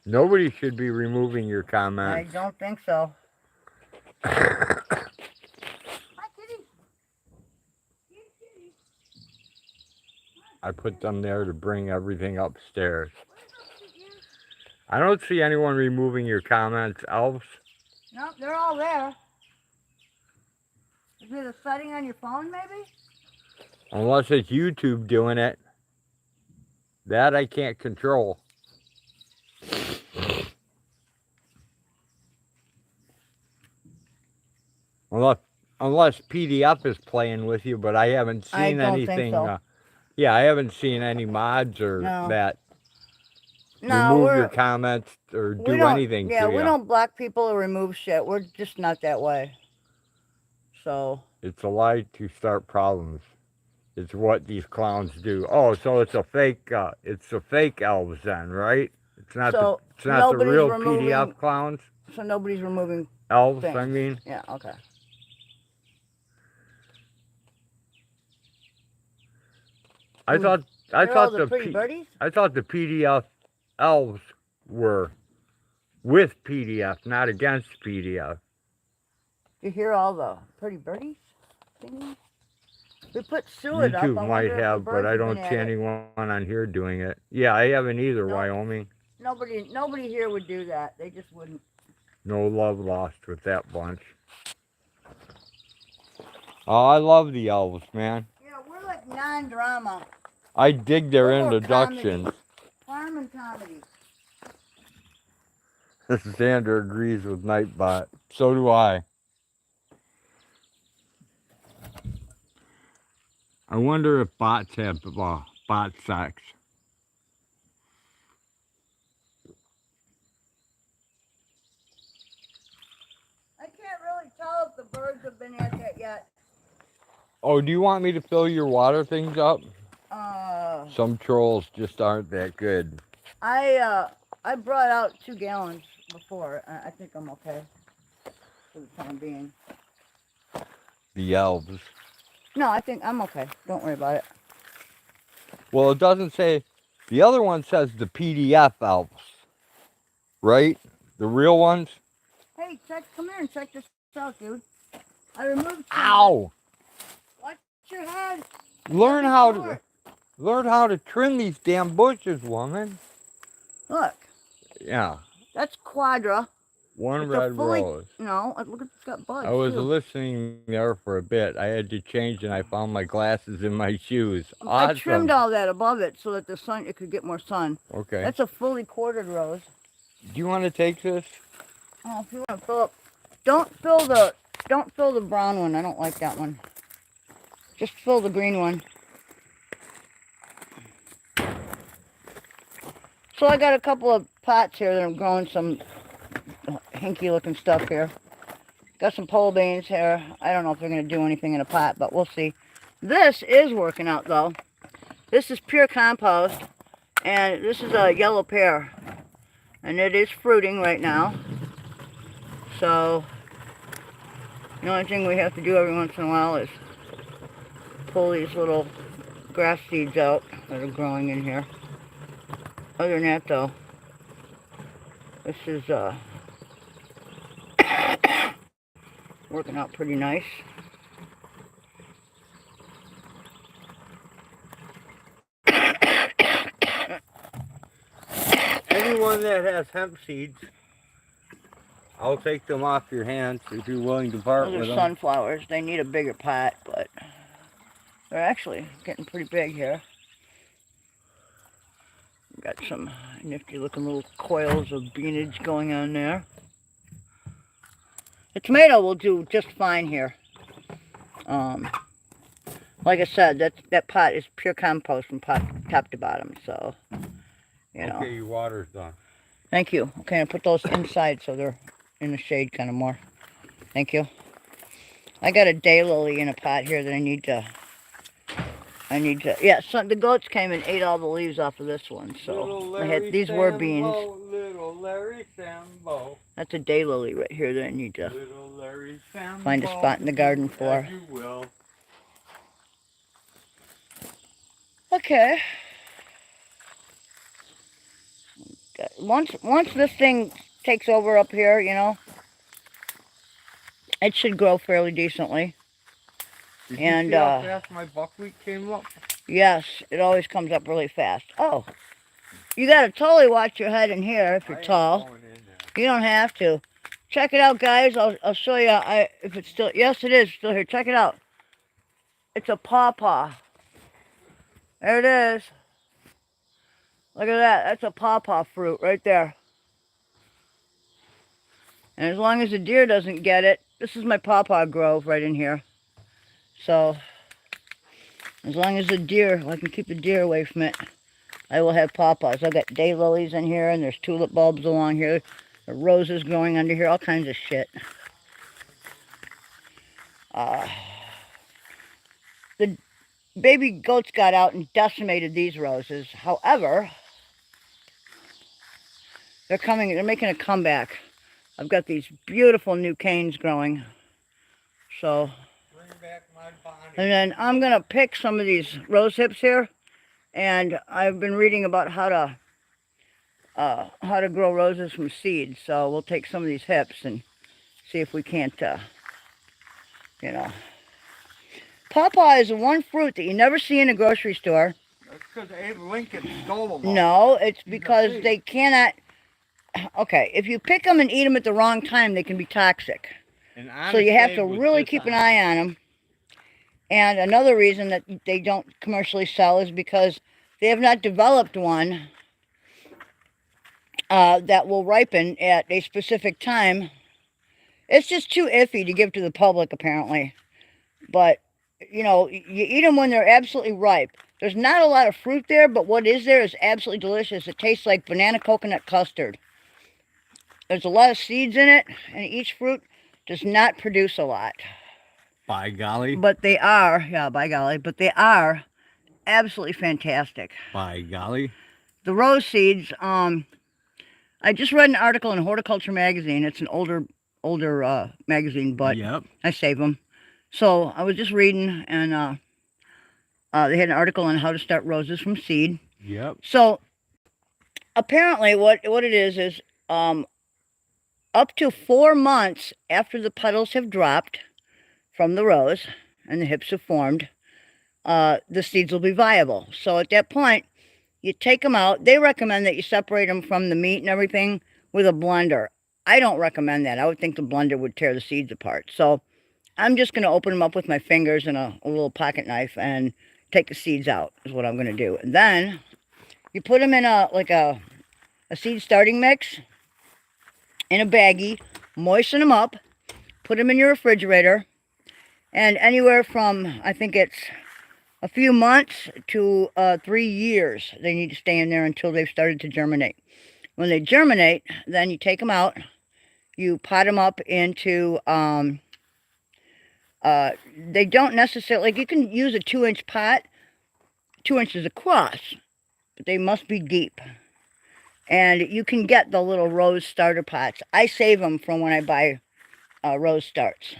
Nobody should be removing your comments. I don't think so. I put them there to bring everything upstairs. I don't see anyone removing your comments, elves. No, they're all there. Is it a setting on your phone, maybe? Unless it's YouTube doing it. That I can't control. Unless PDF is playing with you, but I haven't seen anything. Think so. Yeah, I haven't seen any mods or that remove your comments or do anything to you. Yeah, we don't block people or remove shit. We're just not that way. So. It's a lie to start problems. It's what these clowns do. Oh, so it's a fake elves then, right? It's not the real PDF clowns. So nobody's removing elves, things. I mean. Yeah, okay. I thought the PDF elves were with PDF, not against PDF. You hear all the pretty birdies thingies? We put suet up. YouTube might have, but I don't see anyone on here doing it. Yeah, I haven't either, Wyoming. Nobody here would do that. They just wouldn't. No love lost with that bunch. Oh, I love the elves, man. Yeah, we're like non-drama. I dig their introductions. Farm and comedy. Xander agrees with Nightbot. So do I. I wonder if bots have bot sex. I can't really tell if the birds have been at that yet. Oh, do you want me to fill your water things up? Some trolls just aren't that good. I brought out 2 gallons before. I think I'm okay for the time being. The elves. No, I think I'm okay. Don't worry about it. Well, it doesn't say. The other one says the PDF elves. Right? The real ones? Hey, come here and check this out, dude. I removed. Ow! Watch your head. Learn how to trim these damn bushes, woman. Look. Yeah. That's quadra. One red rose. No, look, it's got buds. I was too. listening there for a bit. I had to change, and I found my glasses in my shoes. Awesome. I trimmed all that above it so that it could get more sun. Okay. That's a fully quartered rose. Do you want to take this? Oh, if you want to fill up, don't fill the brown one. I don't like that one. Just fill the green one. So I got a couple of pots here that I'm growing some hinky looking stuff here. Got some pole beans here. I don't know if they're going to do anything in a pot, but we'll see. This is working out though. This is pure compost, and this is a yellow pear, and it is fruiting right now. So the only thing we have to do every once in a while is pull these little grass seeds out that are growing in here. Other than that though, this is working out pretty nice. Anyone that has hemp seeds, I'll take them off your hands if you're willing to part with them. Those are sunflowers. They need a bigger pot, but they're actually getting pretty big here. Got some nifty looking little coils of beanage going on there. The tomato will do just fine here. Like I said, that pot is pure compost from top to bottom, so, you know. Okay, your water's done. Thank you. Okay, I put those inside so they're in the shade kind of more. Thank you. I got a daylily in a pot here that I I need to, yeah, the goats came and ate all the leaves off of this one, so I had, these were beans. Little Larry Sambo. That's a daylily right here that I need to Little Larry Sambo, find a spot in the garden for. you will. Okay. Once this thing takes over up here, you know, it should grow fairly decently. Did you see how fast my buckwheat came up? Yes, it always comes up really fast. Oh, you gotta totally watch your head in here if you're tall. You don't have to. Check it out, guys. I'll show you. If it's still, yes, it is still here. Check it out. It's a pawpaw. There it is. Look at that. That's a pawpaw fruit right there. And as long as the deer doesn't get it, this is my pawpaw grove right in here. So, as long as the deer, I can keep the deer away from it, I will have pawpaws. I've got daylilies in here, and there's tulip bulbs along here. There are roses growing under here, all kinds of shit. The baby goats got out and decimated these roses. However, they're making a comeback. I've got these beautiful new canes growing. So, bring back my body. And then I'm gonna pick some of these rose hips here, and I've been reading about how to grow roses from seeds. So we'll take some of these hips and see if we can't, you know. Pawpaw is one fruit that you never see in a grocery store. That's because Abe Lincoln stole them all. No, it's because they cannot. Okay, if you pick them and eat them at the wrong time, they can be toxic. So you have to really keep an eye on them. And another reason that they don't commercially sell is because they have not developed one that will ripen at a specific time. It's just too iffy to give to the public, apparently. But, you know, you eat them when they're absolutely ripe. There's not a lot of fruit there, but what is there is absolutely delicious. It tastes like banana coconut custard. There's a lot of seeds in it, and each fruit does not produce a lot. By golly. But they are, yeah, by golly, but they are absolutely fantastic. By golly. The rose seeds, I just read an article in Horticulture Magazine. It's an older magazine, but yep. I save them. So I was just reading, and they had an article on how to start roses from seed. Yep. So apparently what it is up to 4 months after the petals have dropped from the rose and the hips have formed, the seeds will be viable. So at that point, you take them out. They recommend that you separate them from the meat and everything with a blender. I don't recommend that. I would think the blender would tear the seeds apart. So I'm just going to open them up with my fingers and a little pocket knife and take the seeds out is what I'm going to do. And then you put them in a seed starting mix in a baggie, moisten them up, put them in your refrigerator, and anywhere from, I think it's a few months to 3 years, they need to stay in there until they've started to germinate. When they germinate, then you take them out, you pot them up into, they don't necessarily, like you can use a 2-inch pot, 2 inches across, but they must be deep. And you can get the little rose starter pots. I save them from when I buy rose starts.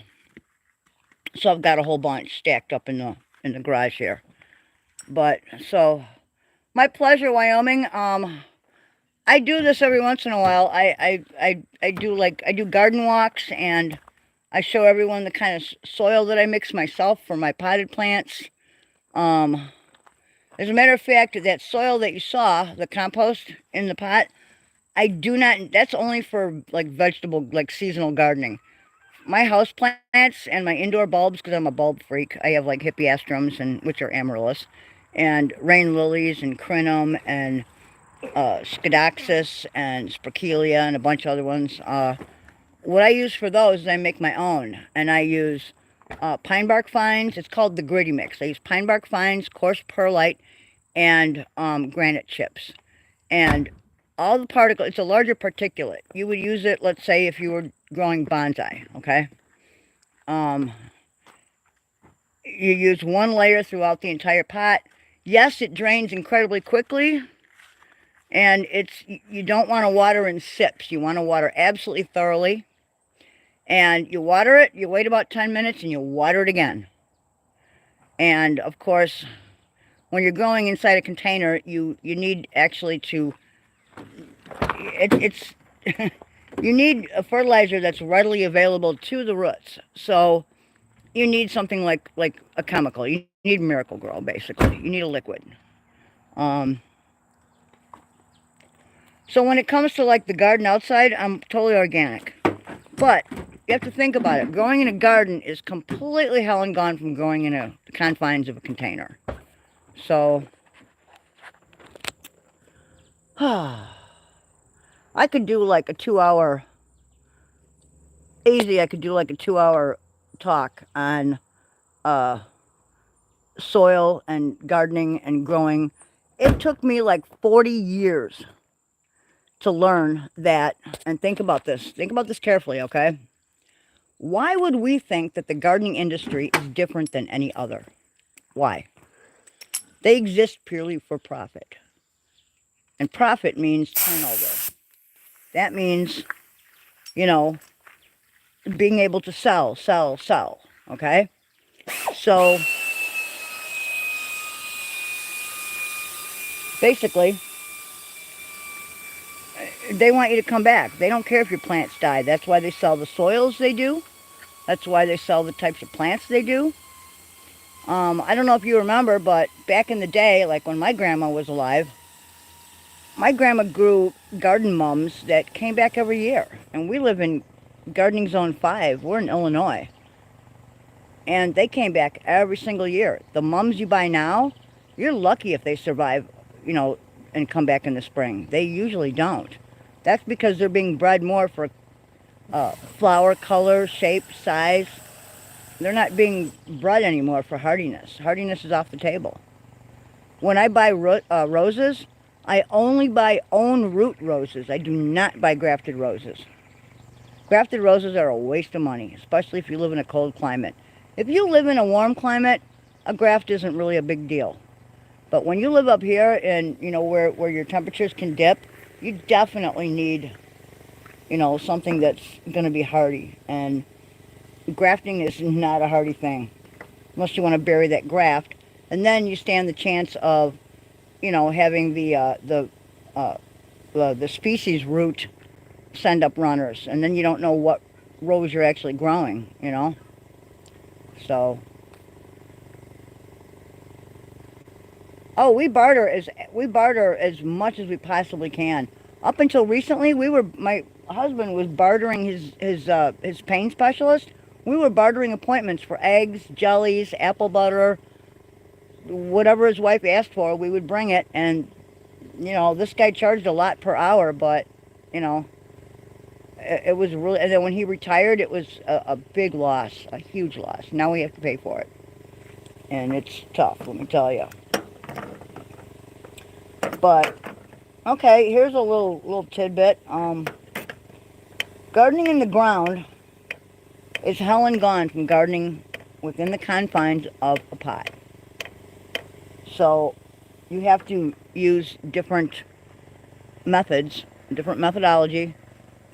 So I've got a whole bunch stacked up in the garage here. But so my pleasure, Wyoming. I do this every once in a while. I do garden walks, and I show everyone the kind of soil that I mix myself for my potted plants. As a matter of fact, that soil that you saw, the compost in the pot, I do not, that's only for like vegetable, like seasonal gardening. My house plants and my indoor bulbs, because I'm a bulb freak, I have like hippeastrums, which are amaryllis, and rain lilies and crinum and scadoxus and sperkelia and a bunch of other ones. What I use for those is I make my own, and I use pine bark fines. It's called the gritty mix. I use pine bark fines, coarse perlite, and granite chips. And all the particles, it's a larger particulate. You would use it, let's say, if you were growing bonsai, okay? You use one layer throughout the entire pot. Yes, it drains incredibly quickly, and you don't want to water in sips. You want to water absolutely thoroughly. And you water it, you wait about 10 minutes, and you water it again. And, of course, when you're growing inside a container, you need actually to... It's... you need a fertilizer that's readily available to the roots. So you need something like a chemical. You need Miracle Grow, basically. You need a liquid. So when it comes to like the garden outside, I'm totally organic. But you have to think about it. Growing in a garden is completely hell and gone from growing in the confines of a container. So I could do like a 2-hour, easy, I could do like a 2-hour talk on soil and gardening and growing. It took me like 40 years to learn that. And think about this carefully, okay? Why would we think that the gardening industry is different than any other? Why? They exist purely for profit. And profit means turnover. That means, you know, being able to sell, okay? So, basically, they want you to come back. They don't care if your plants die. That's why they sell the soils they do. That's why they sell the types of plants they do. I don't know if you remember, but back in the day, like when my grandma was alive, my grandma grew garden mums that came back every year. And we live in Gardening Zone 5. We're in Illinois. And they came back every single year. The mums you buy now, you're lucky if they survive, you know, and come back in the spring. They usually don't. That's because they're being bred more for flower, color, shape, size. They're not being bred anymore for hardiness. Hardiness is off the table. When I buy roses, I only buy own root roses. I do not buy grafted roses. Grafted roses are a waste of money, especially if you live in a cold climate. If you live in a warm climate, a graft isn't really a big deal. But when you live up here and, you know, where your temperatures can dip, you definitely need, you know, something that's going to be hardy. And grafting is not a hardy thing, unless you want to bury that graft. And then you stand the chance of, you know, having the species root send up runners. And then you don't know what rows you're actually growing, you know. So, oh, we barter as much as we possibly can. Up until recently, my husband was bartering his pain specialist. We were bartering appointments for eggs, jellies, apple butter, whatever his wife asked for. We would bring it, and you know, this guy charged a lot per hour, but you know, it was really. And then when he retired, it was a big loss, a huge loss. Now we have to pay for it, and it's tough, let me tell you. But okay, here's a little tidbit. Gardening in the ground is hell and gone from gardening within the confines of a pot. So you have to use different methods, different methodology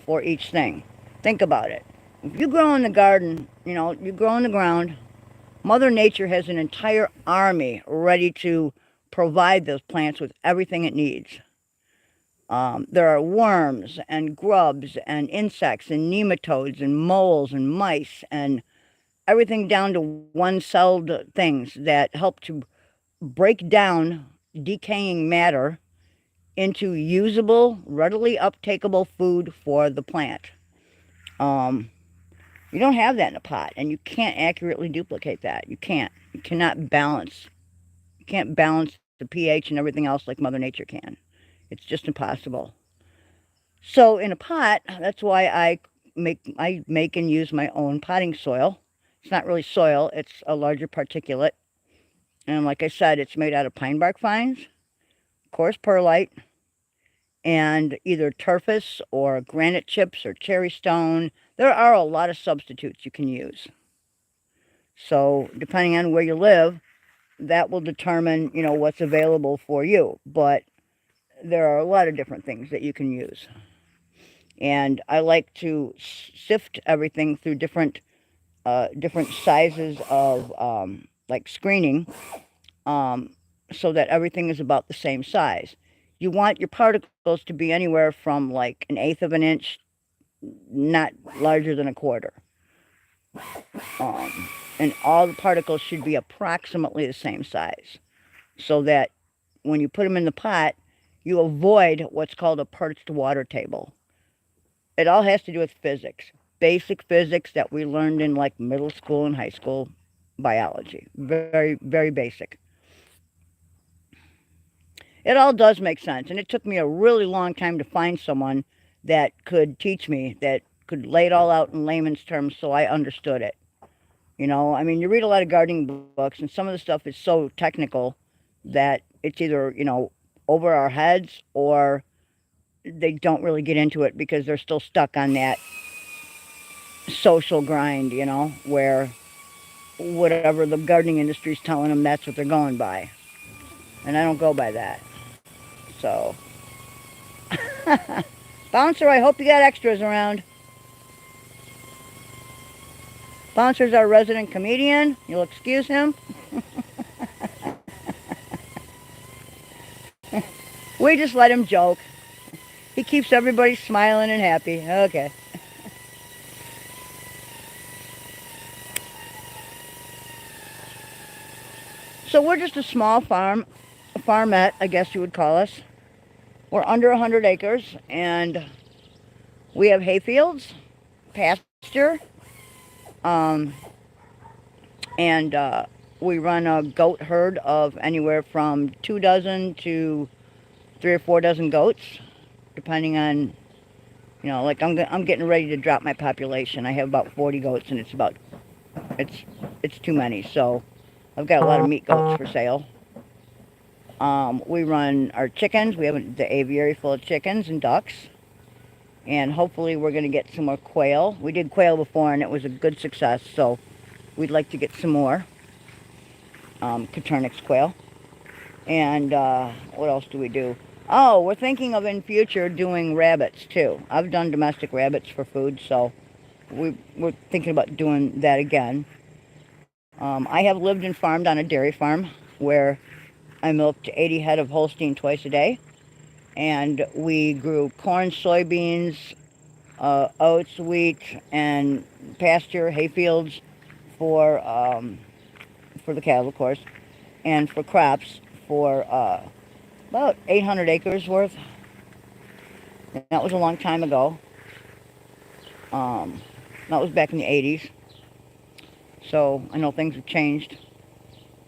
for each thing. Think about it. If you grow in the garden, you know, you grow in the ground, Mother Nature has an entire army ready to provide those plants with everything it needs. There are worms and grubs and insects and nematodes and moles and mice and everything down to one-celled things that help to break down decaying matter into usable, readily uptakeable food for the plant. You don't have that in a pot, and you can't accurately duplicate that. You can't. You cannot balance. You can't balance the pH and everything else like Mother Nature can. It's just impossible. So in a pot, that's why I make and use my own potting soil. It's not really soil, it's a larger particulate. And like I said, it's made out of pine bark fines, coarse perlite, and either turfus or granite chips or cherry stone. There are a lot of substitutes you can use. So depending on where you live, that will determine, you know, what's available for you. But there are a lot of different things that you can use. And I like to sift everything through different sizes of like screening, so that everything is about the same size. You want your particles to be anywhere from like 1/8 of an inch, not larger than 1/4. And all the particles should be approximately the same size, so that when you put them in the pot, you avoid what's called a perched water table. It all has to do with physics, basic physics that we learned in like middle school and high school biology. Very, very basic. It all does make sense, and it took me a really long time to find someone that could teach me, that could lay it all out in layman's terms so I understood it. You know, I mean, you read a lot of gardening books, and some of the stuff is so technical that it's either, you know, over our heads, or they don't really get into it because they're still stuck on that social grind, you know, where whatever the gardening industry's telling them, that's what they're going by. And I don't go by that. So, Bouncer, I hope you got extras around. Bouncer's our resident comedian. You'll excuse him. We just let him joke. He keeps everybody smiling and happy. Okay. So we're just a small farmette, I guess you would call us. We're under 100 acres, and we have hay fields, pasture, and we run a goat herd of anywhere from 2 dozen to 3 or 4 dozen goats, depending on, you know, like I'm getting ready to drop my population. I have about 40 goats, and it's too many, so I've got a lot of meat goats for sale. We run our chickens. We have the aviary full of chickens and ducks. And hopefully we're going to get some more quail. We did quail before, and it was a good success, so we'd like to get some more. Caturnix quail. And what else do we do? Oh, we're thinking of in future doing rabbits too. I've done domestic rabbits for food, so we're thinking about doing that again. I have lived and farmed on a dairy farm where I milked 80 head of Holstein twice a day. And we grew corn, soybeans, oats, wheat, and pasture, hay fields for the cattle, of course, and for crops for about 800 acres worth. And that was a long time ago. That was back in the 80s. So I know things have changed.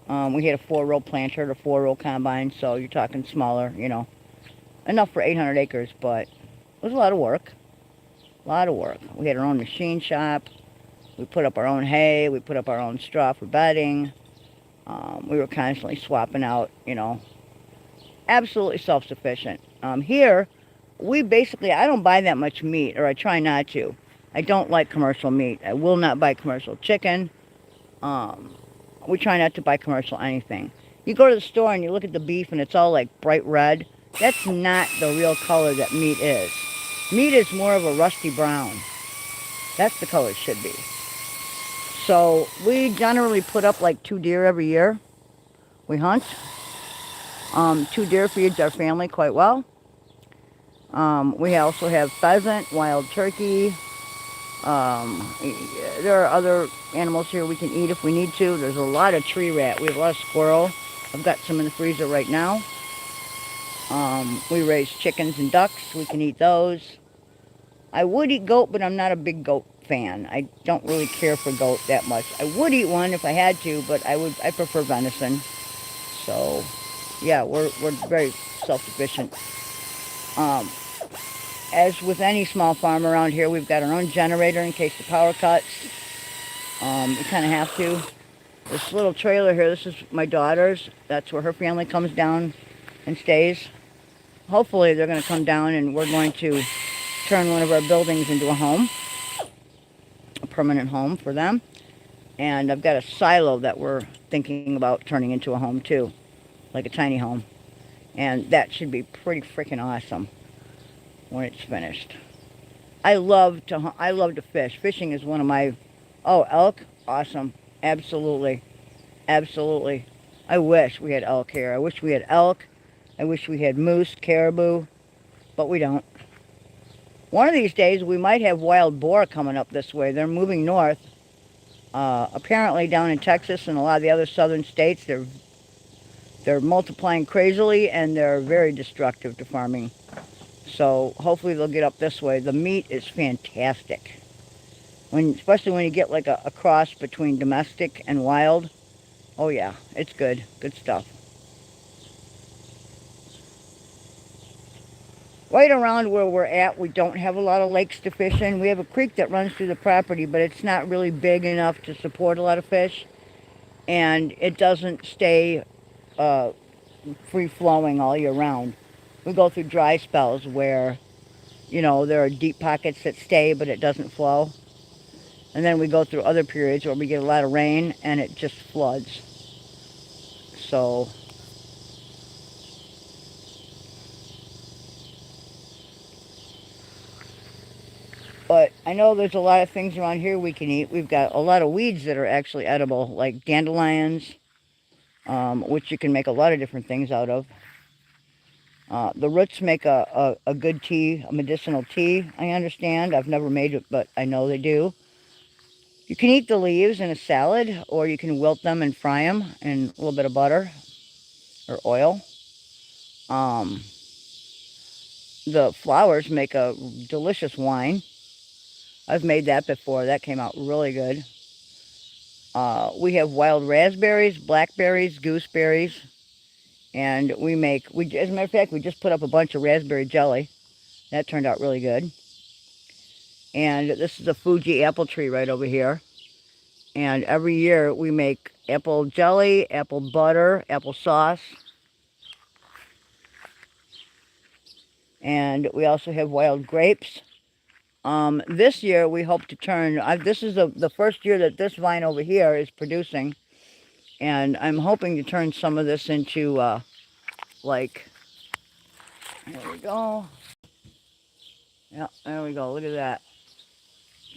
We had a 4-row planter, a 4-row combine, so you're talking smaller, you know. Enough for 800 acres, but it was a lot of work. A lot of work. We had our own machine shop. We put up our own hay. We put up our own straw for bedding. We were constantly swapping out, you know. Absolutely self-sufficient. Here, we basically, I don't buy that much meat, or I try not to. I don't like commercial meat. I will not buy commercial chicken. We try not to buy commercial anything. You go to the store and you look at the beef and it's all like bright red. That's not the real color that meat is. Meat is more of a rusty brown. That's the color it should be. So we generally put up like 2 deer every year. We hunt. 2 deer feeds our family quite well. We also have pheasant, wild turkey. There are other animals here we can eat if we need to. There's a lot of tree rat. We have a lot of squirrel. I've got some in the freezer right now. We raise chickens and ducks. We can eat those. I would eat goat, but I'm not a big goat fan. I don't really care for goat that much. I would eat one if I had to, but I prefer venison. So, yeah, we're very self-sufficient. As with any small farm around here, we've got our own generator in case the power cuts. We kind of have to. This little trailer here, this is my daughter's. That's where her family comes down and stays. Hopefully they're going to come down and we're going to turn one of our buildings into a home. A permanent home for them. And I've got a silo that we're thinking about turning into a home too, like a tiny home. And that should be pretty freaking awesome when it's finished. I love to fish. Fishing is one of my, oh, elk, awesome. Absolutely. Absolutely. I wish we had elk here. I wish we had elk. I wish we had moose, caribou, but we don't. One of these days we might have wild boar coming up this way. They're moving north. Apparently down in Texas and a lot of the other southern states, they're multiplying crazily and they're very destructive to farming. So hopefully they'll get up this way. The meat is fantastic. Especially when you get like a cross between domestic and wild. Oh yeah, it's good. Good stuff. Right around where we're at, we don't have a lot of lakes to fish in. We have a creek that runs through the property, but it's not really big enough to support a lot of fish. And it doesn't stay free-flowing all year round. We go through dry spells where, there are deep pockets that stay, but it doesn't flow. And then we go through other periods where we get a lot of rain and it just floods. So but I know there's a lot of things around here we can eat. We've got a lot of weeds that are actually edible, like dandelions, which you can make a lot of different things out of. The roots make a good tea, a medicinal tea, I understand. I've never made it, but I know they do. You can eat the leaves in a salad, or you can wilt them and fry them in a little bit of butter or oil. The flowers make a delicious wine. I've made that before. That came out really good. We have wild raspberries, blackberries, gooseberries, and as a matter of fact, we just put up a bunch of raspberry jelly. That turned out really good. And this is a Fuji apple tree right over here. And every year we make apple jelly, apple butter, apple sauce. And we also have wild grapes. This year we hope to turn, this is the first year that this vine over here is producing. And I'm hoping to turn some of this into, there we go. Yeah, there we go. Look at that.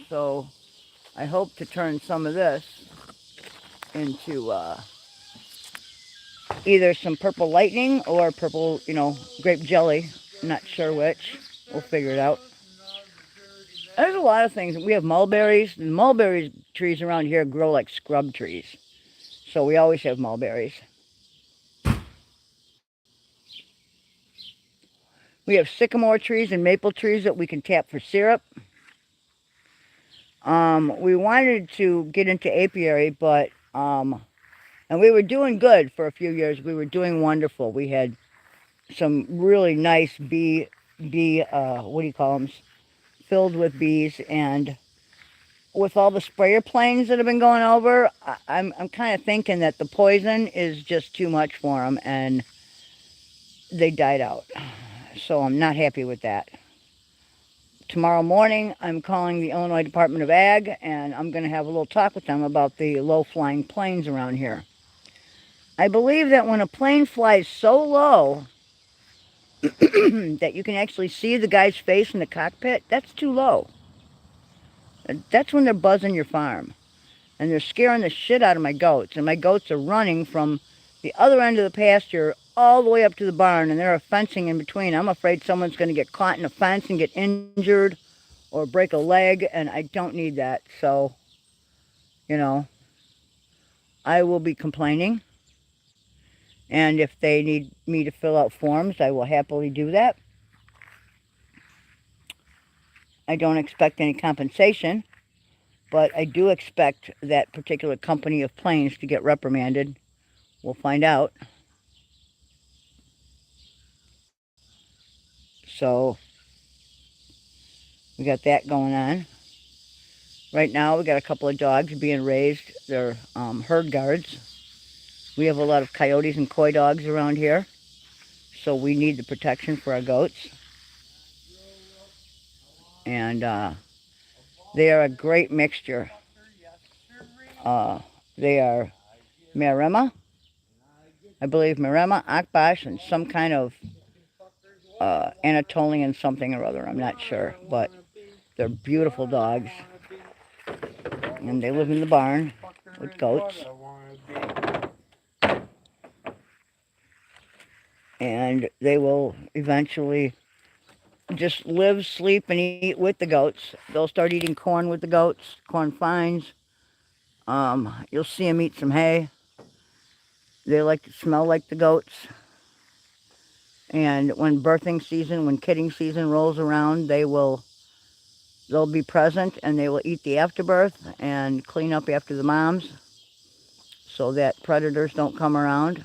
So I hope to turn some of this into either some purple lightning or purple, grape jelly. I'm not sure which. We'll figure it out. There's a lot of things. We have mulberries. The mulberry trees around here grow like scrub trees. So we always have mulberries. We have sycamore trees and maple trees that we can tap for syrup. We wanted to get into apiary, but, and we were doing good for a few years. We were doing wonderful. We had some really nice what do you call them? Filled with bees, and with all the sprayer planes that have been going over, I'm kind of thinking that the poison is just too much for them, and they died out. So I'm not happy with that. Tomorrow morning, I'm calling the Illinois Department of Ag, and I'm going to have a little talk with them about the low-flying planes around here. I believe that when a plane flies so low that you can actually see the guy's face in the cockpit, that's too low. That's when they're buzzing your farm. And they're scaring the shit out of my goats. And my goats are running from the other end of the pasture all the way up to the barn, and there are fencing in between. I'm afraid someone's going to get caught in a fence and get injured or break a leg, and I don't need that. So, I will be complaining. And if they need me to fill out forms, I will happily do that. I don't expect any compensation, but I do expect that particular company of planes to get reprimanded. We'll find out. So we got that going on. Right now we got a couple of dogs being raised. They're herd guards. We have a lot of coyotes and coy dogs around here, so we need the protection for our goats. And they are a great mixture. They are Maremma, I believe Maremma, Akbash, and some kind of Anatolian something or other. I'm not sure, but they're beautiful dogs. And they live in the barn with goats. And they will eventually just live, sleep, and eat with the goats. They'll start eating corn with the goats, corn fines. You'll see them eat some hay. They like to smell like the goats. And when birthing season, when kidding season rolls around, they'll be present and they will eat the afterbirth and clean up after the moms so that predators don't come around.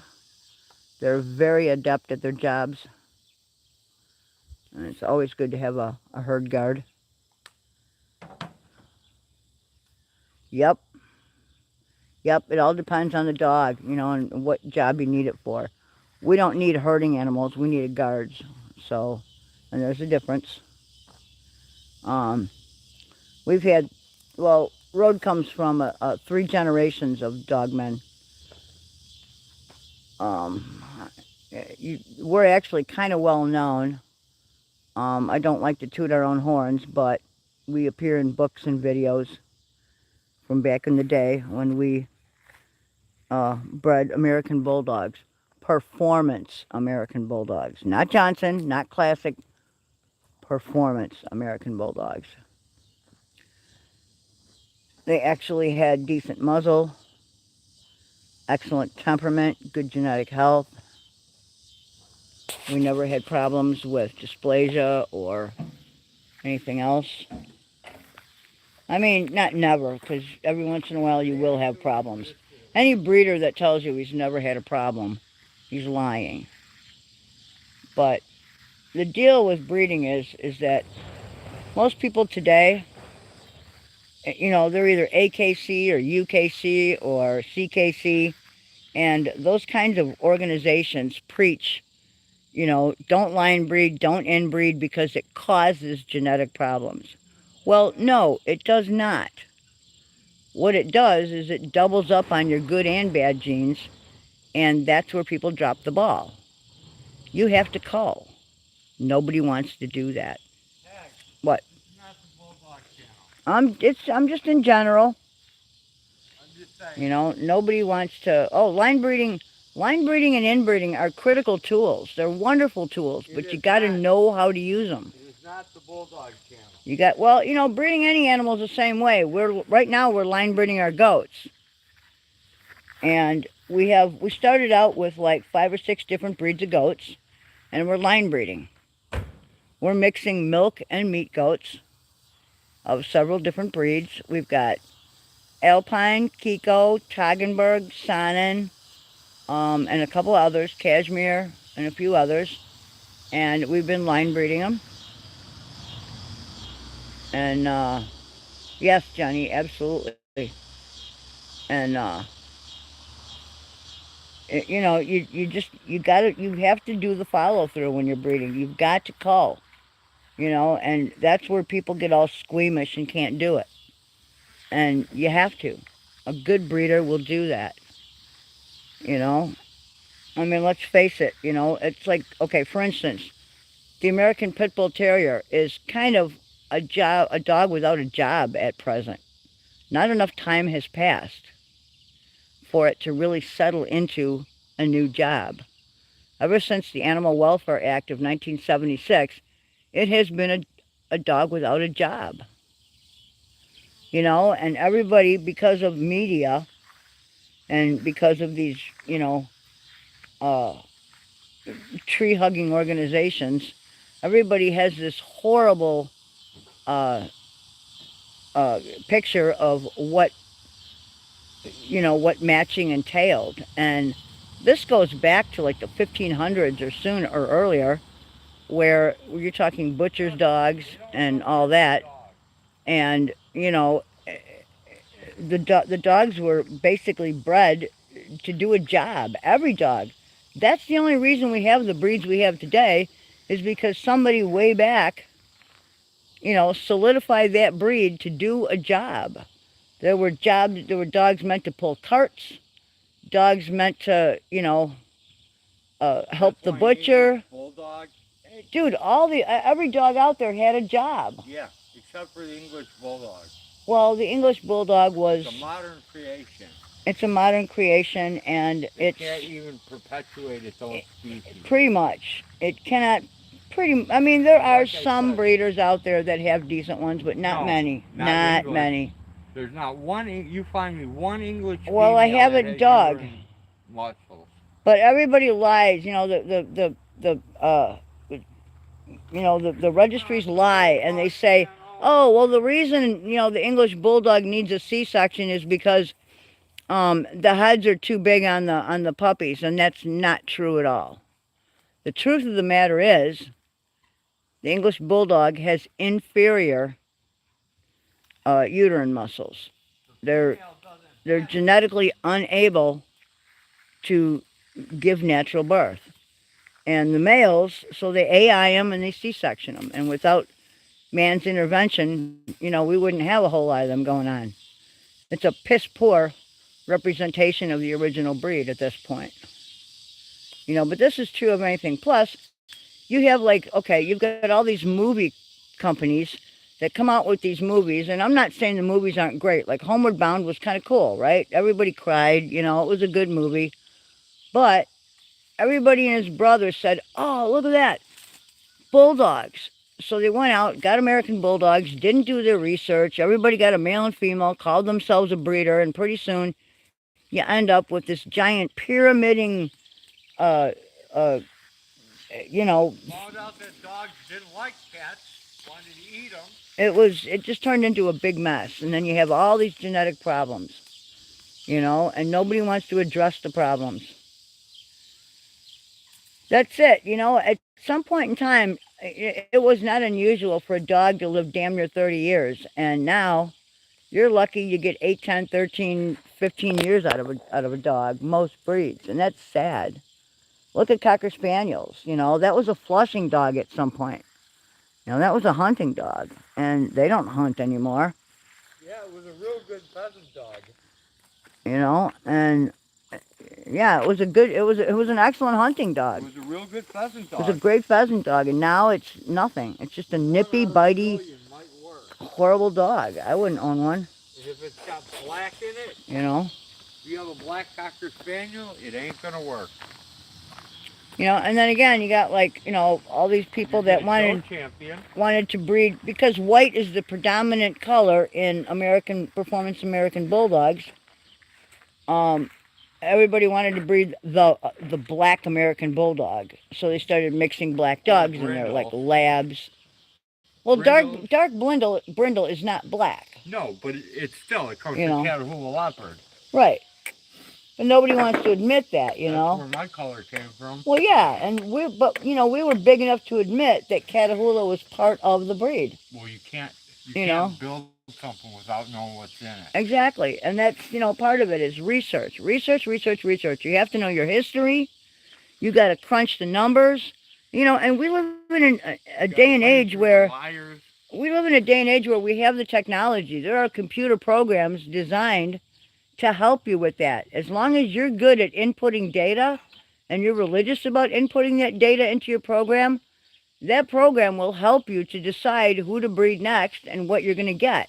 They're very adept at their jobs. And it's always good to have a herd guard. Yep. Yep, it all depends on the dog, you know, and what job you need it for. We don't need herding animals, we need guards. So, and there's a difference. We've had, well, Road comes from 3 generations of dogmen. We're actually kind of well known. I don't like to toot our own horns, but we appear in books and videos from back in the day when we bred American Bulldogs. Performance American Bulldogs. Not Johnson, not classic. Performance American Bulldogs. They actually had decent muzzle, excellent temperament, good genetic health. We never had problems with dysplasia or anything else. I mean, not never, because every once in a while you will have problems. Any breeder that tells you he's never had a problem, he's lying. But the deal with breeding is that most people today, you know, they're either AKC or UKC or CKC, and those kinds of organizations preach, you know, don't line breed, don't inbreed because it causes genetic problems. Well, no, it does not. What it does is it doubles up on your good and bad genes, and that's where people drop the ball. You have to cull. Nobody wants to do that. What? I'm just in general. You know, nobody wants to. Oh, line breeding and inbreeding are critical tools. They're wonderful tools, but you got to know how to use them. It is not the Bulldog channel. You got, well, you know, breeding any animal is the same way. Right now we're line breeding our goats, and we started out with like 5 or 6 different breeds of goats, and we're line breeding. We're mixing milk and meat goats of several different breeds. We've got Alpine, Kiko, Toggenburg, Saanen, and a couple others, Cashmere, and a few others. And we've been line breeding them. And, yes, Johnny, absolutely. And, you know, you have to do the follow through when you're breeding. You've got to cull, you know, and that's where people get all squeamish and can't do it. And you have to. A good breeder will do that, you know. I mean, let's face it, you know, it's like, okay, for instance, the American Pit Bull Terrier is kind of a dog without a job at present. Not enough time has passed for it to really settle into a new job. Ever since the Animal Welfare Act of 1976, it has been a dog without a job. You know, and everybody, because of media and because of these, you know, tree-hugging organizations, everybody has this horrible picture of what, you know, what matching entailed. And this goes back to like the 1500s or soon or earlier, where you're talking butcher's dogs and all that. And, you know, the dogs were basically bred to do a job. Every dog. That's the only reason we have the breeds we have today, is because somebody way back, you know, solidified that breed to do a job. There were dogs meant to pull carts, dogs meant to, help the butcher. Bulldog. Dude, every dog out there had a job. Yeah, except for the English Bulldog. Well, the English Bulldog was... It's a modern creation. It's a modern creation, and it can't even perpetuate its own species. Pretty much. It cannot... I mean, there are some breeders out there that have decent ones, but not many. Not many. There's not one... You find me one English female. Well, I have a dog. Muscles. But everybody lies. The registries lie, and they say, oh, well, the reason, the English Bulldog needs a C-section is because the heads are too big on the puppies, and that's not true at all. The truth of the matter is, the English Bulldog has inferior uterine muscles. They're genetically unable to give natural birth. And the males, so they AI them and they C-section them. And without man's intervention, we wouldn't have a whole lot of them going on. It's a piss poor representation of the original breed at this point. But this is true of anything. Plus, you have you've got all these movie companies that come out with these movies, and I'm not saying the movies aren't great. Like Homeward Bound was kind of cool, right? Everybody cried, it was a good movie. But everybody and his brother said, oh, look at that, bulldogs. So they went out, got American Bulldogs, didn't do their research. Everybody got a male and female, called themselves a breeder, and pretty soon you end up with this giant pyramiding, Found out that dogs didn't like cats, wanted to eat them. It just turned into a big mess. And then you have all these genetic problems, and nobody wants to address the problems. That's it. At some point in time, it was not unusual for a dog to live damn near 30 years. And now, you're lucky you get 8, 10, 13, 15 years out of a dog, most breeds. And that's sad. Look at Cocker Spaniels. That was a flushing dog at some point. That was a hunting dog. And they don't hunt anymore. Yeah, it was a real good pheasant dog. And... yeah, it was an excellent hunting dog. It was a real good pheasant dog. It was a great pheasant dog, and now it's nothing. It's just a nippy, bitey, horrible dog. I wouldn't own one. And if it's got black in it, if you have a black Cocker Spaniel, it ain't gonna work. And then again, you got all these people that wanted to breed, because white is the predominant color in performance American Bulldogs. Everybody wanted to breed the black American Bulldog, so they started mixing black dogs in there, like labs. Well, dark brindle is not black. No, but it comes from Catahoula leopard. Right, but nobody wants to admit that. That's where my color came from. Well, yeah, and we were big enough to admit that Catahoula was part of the breed. Well, you can't build something without knowing what's in it. Exactly, and that's part of it is research. You have to know your history. You got to crunch the numbers, and we live in a day and age where we have the technology. There are computer programs designed to help you with that. As long as you're good at inputting data and you're religious about inputting that data into your program, that program will help you to decide who to breed next and what you're going to get.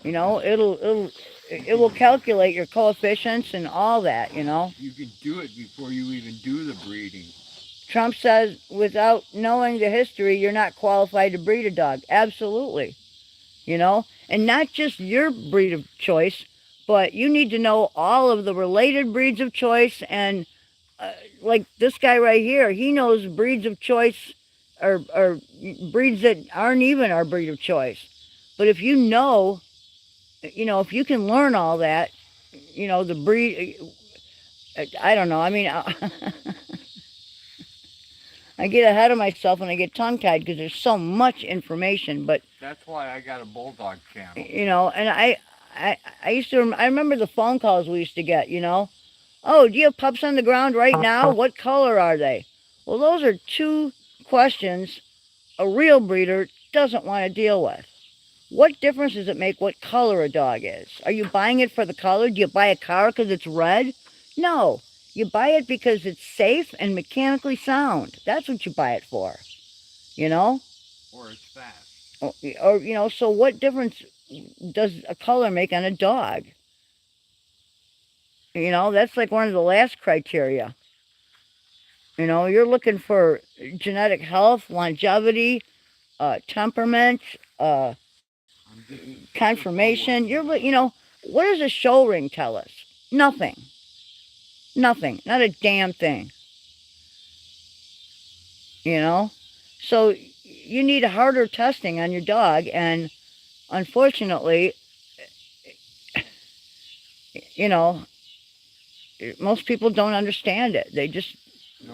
It will calculate your coefficients and all that, You can do it before you even do the breeding. Trump says without knowing the history, you're not qualified to breed a dog. Absolutely. And not just your breed of choice, but you need to know all of the related breeds of choice. And like this guy right here, he knows breeds of choice or breeds that aren't even our breed of choice. But if if you can learn all that, the breed, I don't know. I mean, I get ahead of myself and I get tongue-tied because there's so much information, but... That's why I got a Bulldog channel. And I remember the phone calls we used to get, Oh, do you have pups on the ground right now? What color are they? Well, those are two questions a real breeder doesn't want to deal with. What difference does it make what color a dog is? Are you buying it for the color? Do you buy a car because it's red? No. You buy it because it's safe and mechanically sound. That's what you buy it for. You know? Or it's fast. Or you know, so what difference does a color make on a dog? You know, that's like one of the last criteria. You know, you're looking for genetic health, longevity, temperament, conformation. You know, what does a show ring tell us? Nothing. Nothing. Not a damn thing. You know? So you need harder testing on your dog, and unfortunately, you know, most people don't understand it. They just,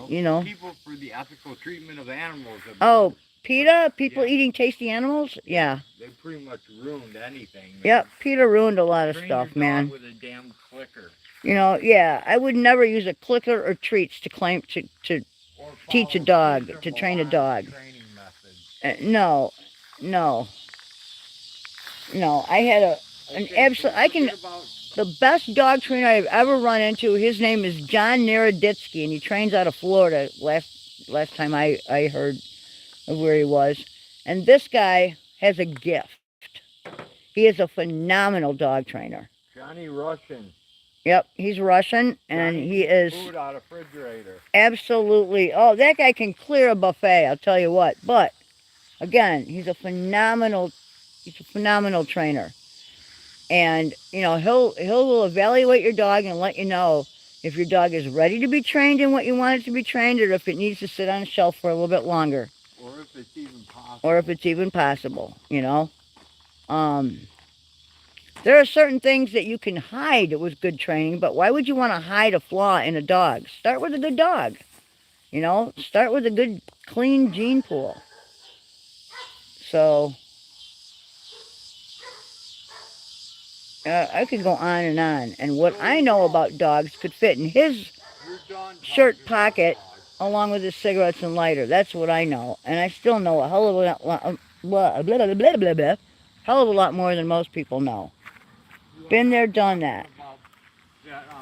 you know. People for the ethical treatment of animals. Oh, PETA? People eating tasty animals? Yeah. They pretty much ruined anything. Man. Yep, PETA ruined a lot of stuff, man. With a damn clicker. You know, yeah, I would never use a clicker or treats to teach a dog, to train a dog. No, no, no. I had the best dog trainer I've ever run into. His name is John Naroditsky, and he trains out of Florida. Last time I heard of where he was, and this guy has a gift. He is a phenomenal dog trainer. Johnny Russian. Yep, he's Russian, and he is food out of refrigerator. Absolutely. Oh, that guy can clear a buffet, I'll tell you what. But again, he's a phenomenal trainer. And you know, he'll evaluate your dog and let you know if your dog is ready to be trained in what you want it to be trained, or if it needs to sit on a shelf for a little bit longer. Or if it's even possible. You know. There are certain things that you can hide with good training, but why would you want to hide a flaw in a dog? Start with a good dog. You know, start with a good, clean gene pool. So, I could go on. And what I know about dogs could fit in his shirt pocket along with his cigarettes and lighter. That's what I know. And I still know a hell of a lot more than most people know. Been there, done that.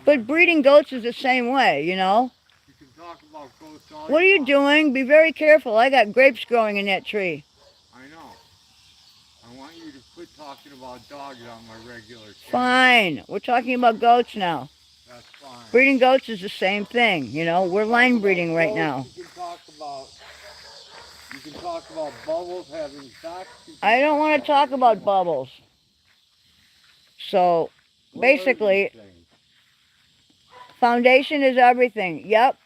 But breeding goats is the same way, you know. You can talk about goats all What are you doing? Be very careful. I got grapes growing in that tree. I know. I want you to quit talking about dogs on my regular channel. Fine. We're talking about goats now. That's fine. Breeding goats is the same thing, you know. We're line breeding right now. You can talk about Bubbles having sex. I don't want to talk about Bubbles. So, basically, foundation is everything. Yep.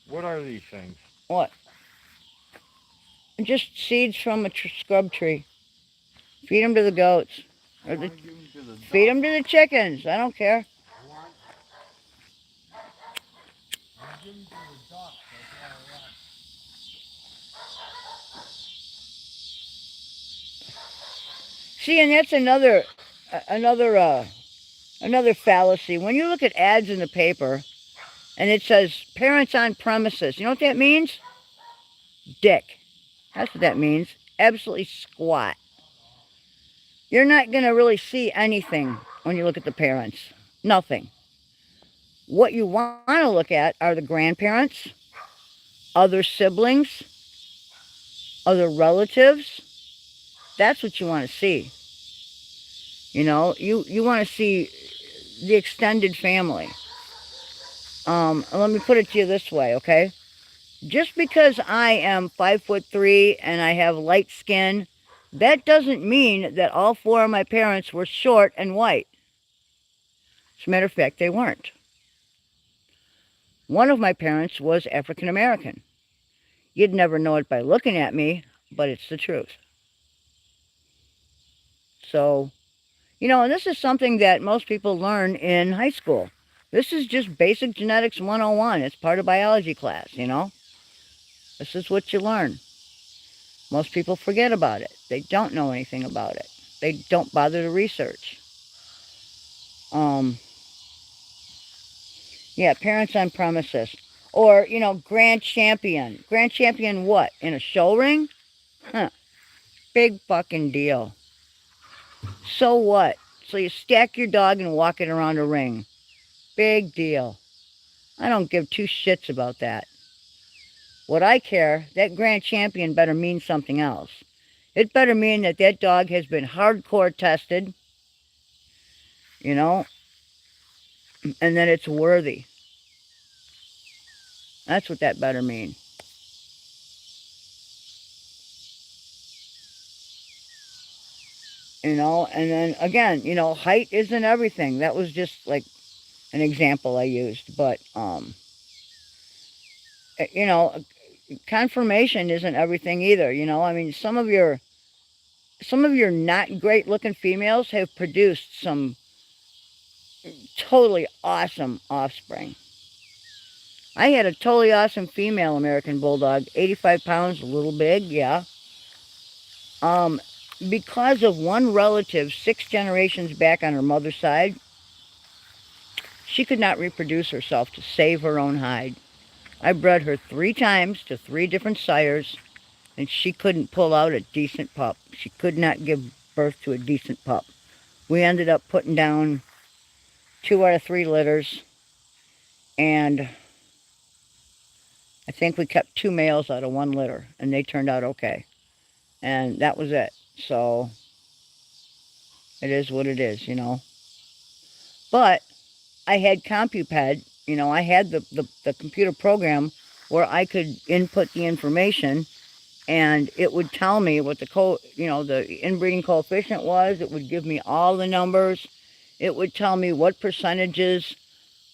What are these things? What? Just seeds from a scrub tree. Feed them to the goats. Or feed them to the chickens. I don't care. See, and that's another fallacy. When you look at ads in the paper, and it says parents on premises, you know what that means? Dick. That's what that means. Absolutely squat. You're not going to really see anything when you look at the parents. Nothing. What you want to look at are the grandparents, other siblings, other relatives. That's what you want to see. You know, you want to see the extended family. Let me put it to you this way, okay? Just because I am 5'3" and I have light skin, that doesn't mean that all four of my parents were short and white. As a matter of fact, they weren't. One of my parents was African American. You'd never know it by looking at me, but it's the truth. So, you know, and this is something that most people learn in high school. This is just basic genetics 101. It's part of biology class, you know. This is what you learn. Most people forget about it. They don't know anything about it. They don't bother to research. Yeah, parents on premises. Or, you know, grand champion. Grand champion what? In a show ring? Huh. Big fucking deal. So what? So you stack your dog and walk it around a ring. Big deal. I don't give two shits about that. What I care, that grand champion better mean something else. It better mean that that dog has been hardcore tested, you know, and that it's worthy. That's what that better mean. You know, and then again, you know, height isn't everything. That was just like an example I used. But, you know, conformation isn't everything either. You know, I mean, some of your not great looking females have produced some totally awesome offspring. I had a totally awesome female American Bulldog, 85 pounds, a little big, yeah. Um, because of one relative 6 generations back on her mother's side, she could not reproduce herself to save her own hide. I bred her 3 times to 3 different sires, and she couldn't pull out a decent pup. She could not give birth to a decent pup. We ended up putting down 2 out of 3 litters, and I think we kept 2 males out of 1 litter, and they turned out okay. And that was it. So it is what it is, you know. But I had CompuPad, you know, I had the computer program where I could input the information and it would tell me what the inbreeding coefficient was. It would give me all the numbers. It would tell me what percentages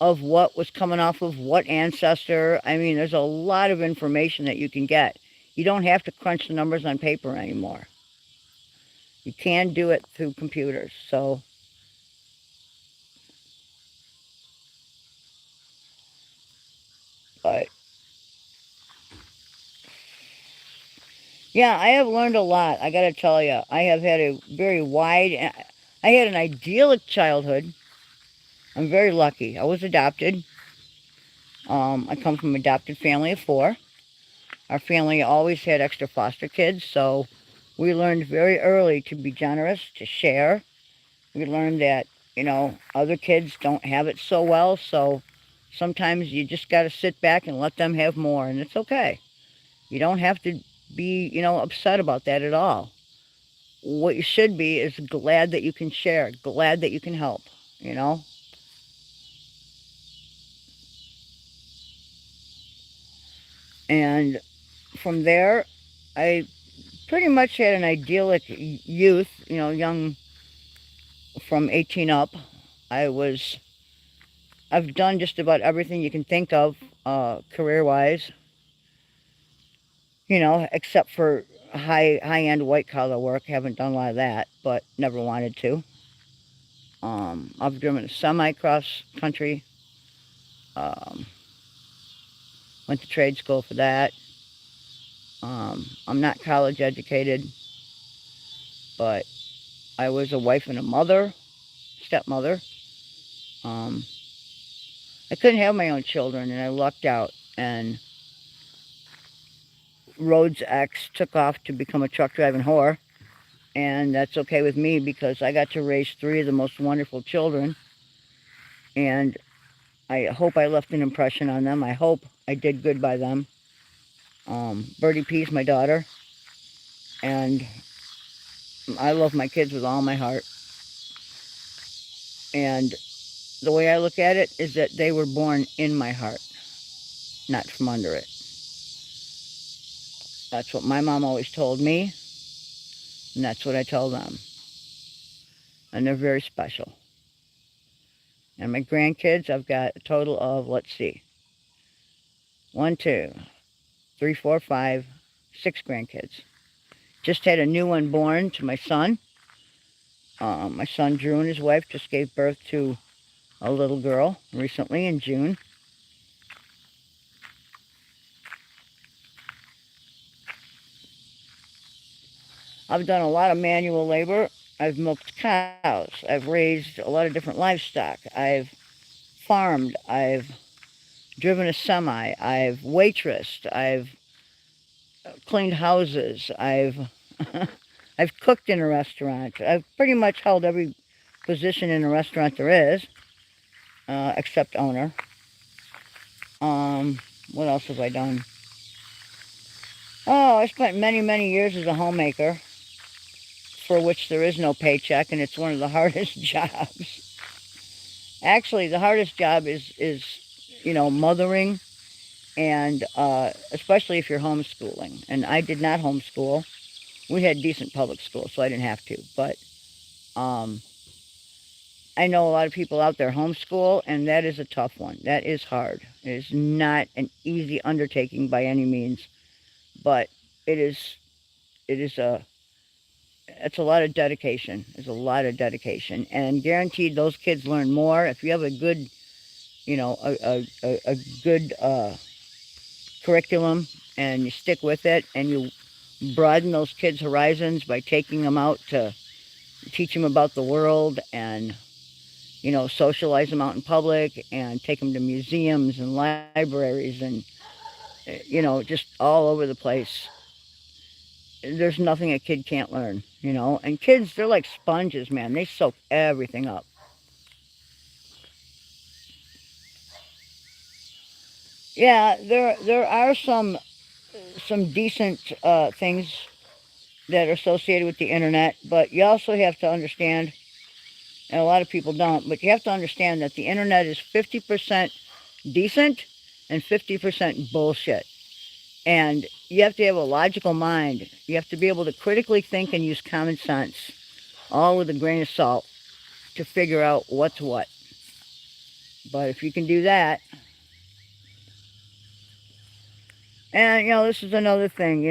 of what was coming off of what ancestor. I mean, there's a lot of information that you can get. You don't have to crunch the numbers on paper anymore. You can do it through computers. So, but yeah, I have learned a lot. I got to tell you, I have had a very wide. I had an idyllic childhood. I'm very lucky. I was adopted. I come from an adopted family of 4. Our family always had extra foster kids, so we learned very early to be generous, to share. We learned that, you know, other kids don't have it so well, so sometimes you just got to sit back and let them have more, and it's okay. You don't have to be, you know, upset about that at all. What you should be is glad that you can share, glad that you can help, you know? And from there, I pretty much had an idyllic youth, you know, young from 18 up. I've done just about everything you can think of, career-wise, you know, except for high-end white-collar work. Haven't done a lot of that, but never wanted to. I've driven a semi cross country. Um, went to trade school for that. I'm not college educated, but I was a wife and a mother, stepmother. Um, I couldn't have my own children, and I lucked out. And Rhodes X took off to become a truck driving whore, and that's okay with me because I got to raise 3 of the most wonderful children, and I hope I left an impression on them. I hope I did good by them. Birdie P's my daughter, and I love my kids with all my heart. And the way I look at it is that they were born in my heart, not from under it. That's what my mom always told me, and that's what I tell them. And they're very special. And my grandkids, I've got a total of, let's see, 1, 2, 3, 4, 5, 6 grandkids. Just had a new one born to my son. My son Drew and his wife just gave birth to a little girl recently in June. I've done a lot of manual labor. I've milked cows. I've raised a lot of different livestock. I've farmed. I've driven a semi. I've waitressed. I've cleaned houses. I've I've cooked in a restaurant. I've pretty much held every position in a restaurant there is, except owner. What else have I done? Oh, I spent many, many years as a homemaker, for which there is no paycheck, and it's one of the hardest jobs. Actually, the hardest job is mothering, and especially if you're homeschooling. And I did not homeschool. We had decent public school, so I didn't have to. But um, I know a lot of people out there homeschool, and that is a tough one. That is hard. It is not an easy undertaking by any means, but it is. It is a. It's a lot of dedication. It's a lot of dedication, and guaranteed those kids learn more if you have a good, a good curriculum, and you stick with it, and you broaden those kids' horizons by taking them out to teach them about the world, and socialize them out in public, and take them to museums and libraries, and just all over the place. There's nothing a kid can't learn, and kids, they're like sponges, man. They soak everything up. Yeah, there are some decent things that are associated with the internet, but you also have to understand, and a lot of people don't, but you have to understand that the internet is 50% decent and 50% bullshit. And you have to have a logical mind. You have to be able to critically think and use common sense, all with a grain of salt, to figure out what's what. But if you can do that, and this is another thing,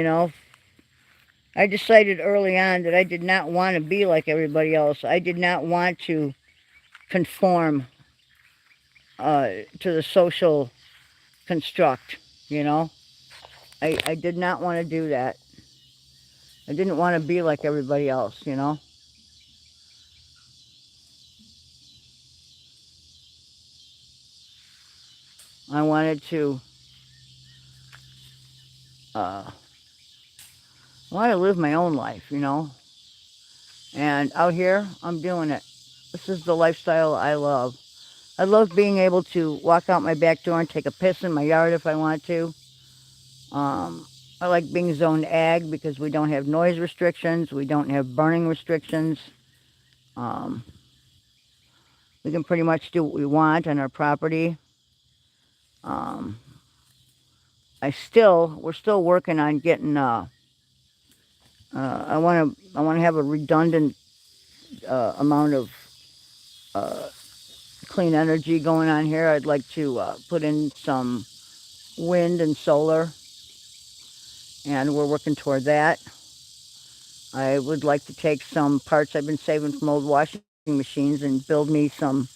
I decided early on that I did not want to be like everybody else. I did not want to conform to the social construct, you know. I did not want to do that. I didn't want to be like everybody else. I wanted to, I wanted to live my own life. And out here, I'm doing it. This is the lifestyle I love. I love being able to walk out my back door and take a piss in my yard if I want to. I like being zoned ag because we don't have noise restrictions. We don't have burning restrictions. Um, we can pretty much do what we want on our property. Um, we're still working on getting, I want to have a redundant amount of clean energy going on here. I'd like to put in some wind and solar, and we're working toward that. I would like to take some parts I've been saving from old washing machines and build me some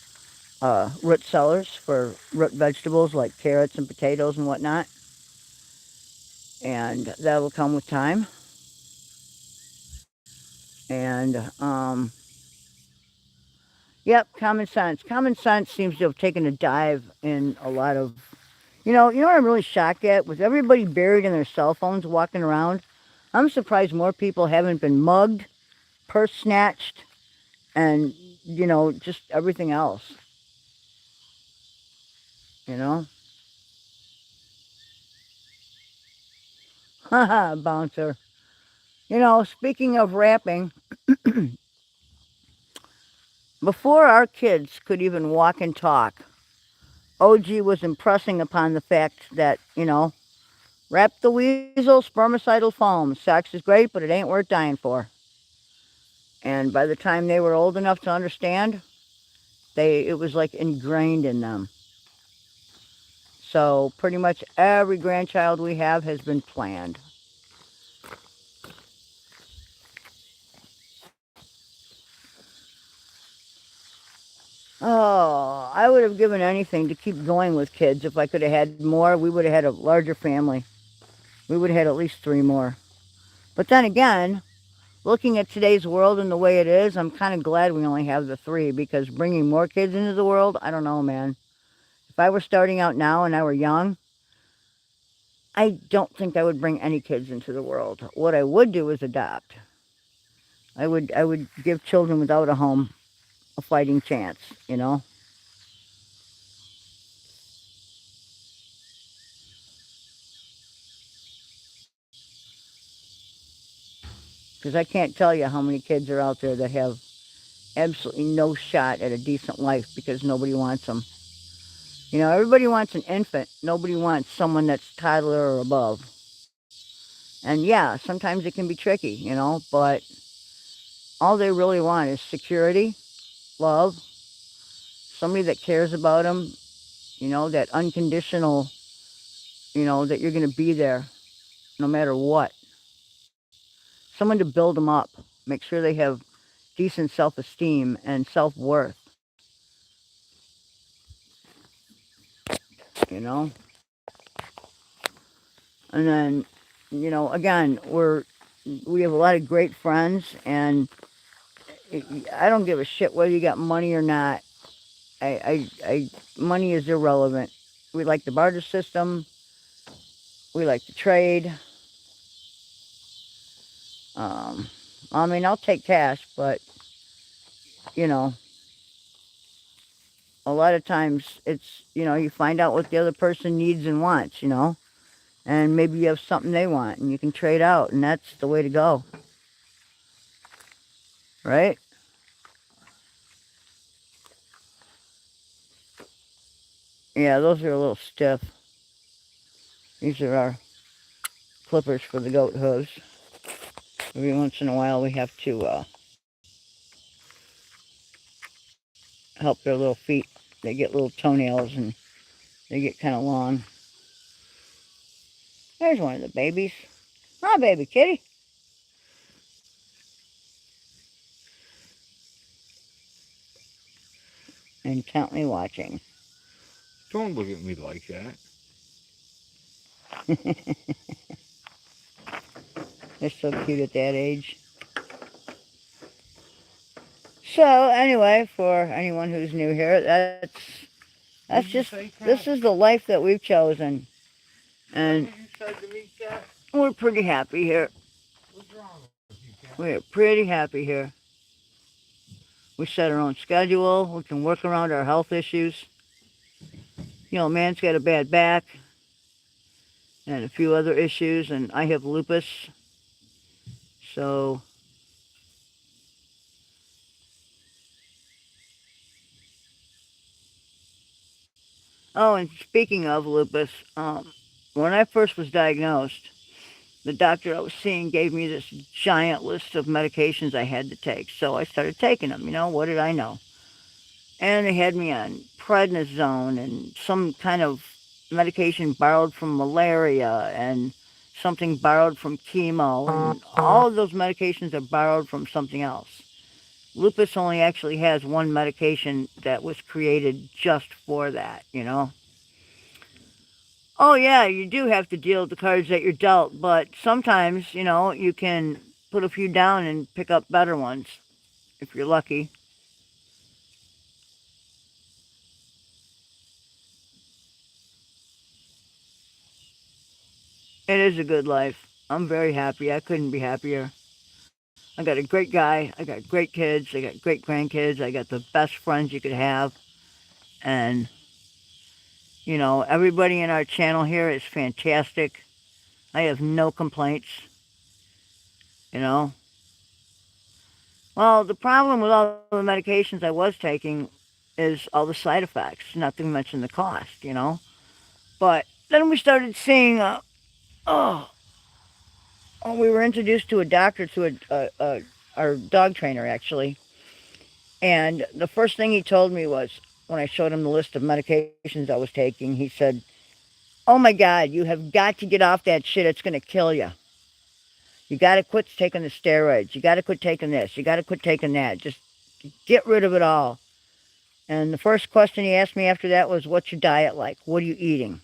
root cellars for root vegetables like carrots and potatoes and whatnot. And that'll come with time. And, yep, common sense. Common sense seems to have taken a dive in a lot of, what I'm really shocked at? With everybody buried in their cell phones walking around, I'm surprised more people haven't been mugged, purse snatched, and, just everything else, you know? Haha, bouncer. Speaking of rapping, before our kids could even walk and talk, OG was impressing upon the fact that, wrap the weasel, spermicidal foam. Sex is great, but it ain't worth dying for. And by the time they were old enough to understand, it was like ingrained in them. So pretty much every grandchild we have has been planned. Oh, I would have given anything to keep going with kids. If I could have had more, we would have had a larger family. We would have had at least 3 more. But then again, looking at today's world and the way it is, I'm kind of glad we only have the 3, because bringing more kids into the world, I don't know, man. If I were starting out now and I were young, I don't think I would bring any kids into the world. What I would do is adopt. I would give children without a home a fighting chance, you know? Because I can't tell you how many kids are out there that have absolutely no shot at a decent life because nobody wants them. You know, everybody wants an infant. Nobody wants someone that's toddler or above. And yeah, sometimes it can be tricky, you know, but all they really want is security, love, somebody that cares about them, you know, that unconditional, you know, that you're going to be there no matter what. Someone to build them up, make sure they have decent self-esteem and self-worth, you know? And then, you know, again, we have a lot of great friends, and I don't give a shit whether you got money or not. Money is irrelevant. We like the barter system. We like to trade. Um, I mean, I'll take cash, but, you know, a lot of times it's, you know, you find out what the other person needs and wants, you know, and maybe you have something they want and you can trade out, and that's the way to go, right? Yeah, those are a little stiff. These are our clippers for the goat hooves. Every once in a while we have to help their little feet. They get little toenails and they get kind of long. There's one of the babies. Hi, baby kitty. Intently watching. Don't look at me like that. They're so cute at that age. So anyway, for anyone who's new here, that's just, this is the life that we've chosen, and we're pretty happy here. We're pretty happy here. We set our own schedule. We can work around our health issues. You know, man's got a bad back and a few other issues, and I have lupus. So, oh, and speaking of lupus, when I first was diagnosed, the doctor I was seeing gave me this giant list of medications I had to take. So I started taking them. You know, what did I know? And they had me on prednisone and some kind of medication borrowed from malaria and something borrowed from chemo. And all of those medications are borrowed from something else. Lupus only actually has one medication that was created just for that, you know? Oh, yeah, you do have to deal with the cards that you're dealt, but sometimes, you know, you can put a few down and pick up better ones, if you're lucky. It is a good life. I'm very happy. I couldn't be happier. I got a great guy. I got great kids. I got great grandkids. I got the best friends you could have. And, you know, everybody in our channel here is fantastic. I have no complaints, you know. Well, the problem with all the medications I was taking is all the side effects, not to mention the cost, you know. But then we started seeing, oh, we were introduced to a doctor, to our dog trainer, actually. And the first thing he told me was, when I showed him the list of medications I was taking, he said, "Oh my God, you have got to get off that shit. It's going to kill you. You got to quit taking the steroids. You got to quit taking this. You got to quit taking that. Just get rid of it all." And the first question he asked me after that was, "What's your diet like? What are you eating?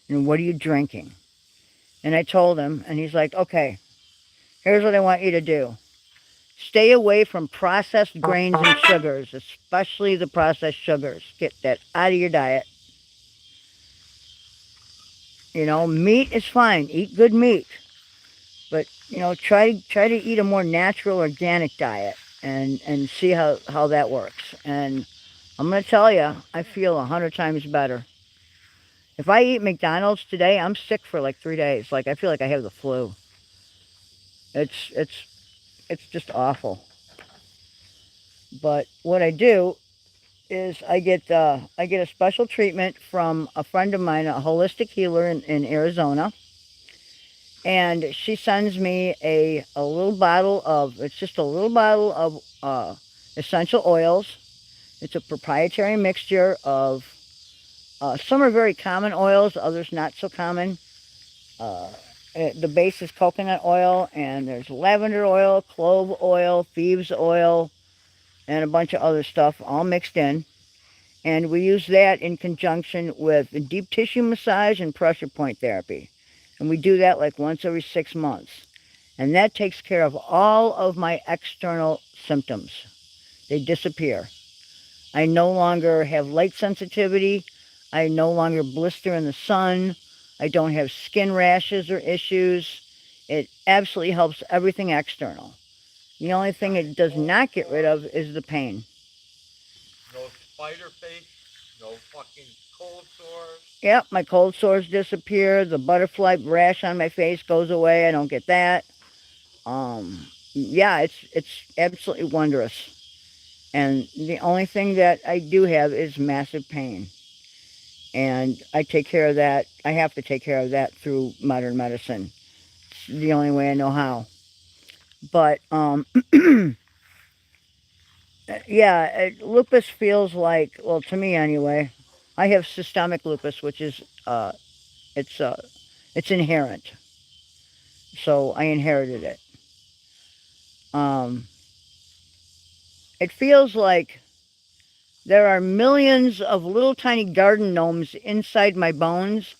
And what are you drinking?" And I told him, and he's like, "Okay, here's what I want you to do. Stay away from processed grains and sugars, especially the processed sugars. Get that out of your diet. You know, meat is fine. Eat good meat. But you know, try to eat a more natural, organic diet, and see how that works. And I'm gonna tell you, I feel 100 times better. If I eat McDonald's today, I'm sick for like 3 days. Like I feel like I have the flu. It's it's it's just awful. But what I do is I get a special treatment from a friend of mine, a holistic healer in Arizona, and she sends me a little bottle of, it's just a little bottle of essential oils. It's a proprietary mixture of some are very common oils, others not so common. Uh, the base is coconut oil, and there's lavender oil, clove oil, thieves oil, and a bunch of other stuff all mixed in. And we use that in conjunction with deep tissue massage and pressure point therapy. And we do that like once every 6 months. And that takes care of all of my external symptoms. They disappear. I no longer have light sensitivity. I no longer blister in the sun. I don't have skin rashes or issues. It absolutely helps everything external. The only thing it does not get rid of is the pain. No spider face, no fucking cold sores. Yep, my cold sores disappear. The butterfly rash on my face goes away. I don't get that. Yeah, it's absolutely wondrous. And the only thing that I do have is massive pain. And I take care of that. I have to take care of that through modern medicine. It's the only way I know how. But yeah, lupus feels like, well, to me anyway, I have systemic lupus, which is it's it's inherent. So I inherited it. Um, it feels like there are millions of little tiny garden gnomes inside my bones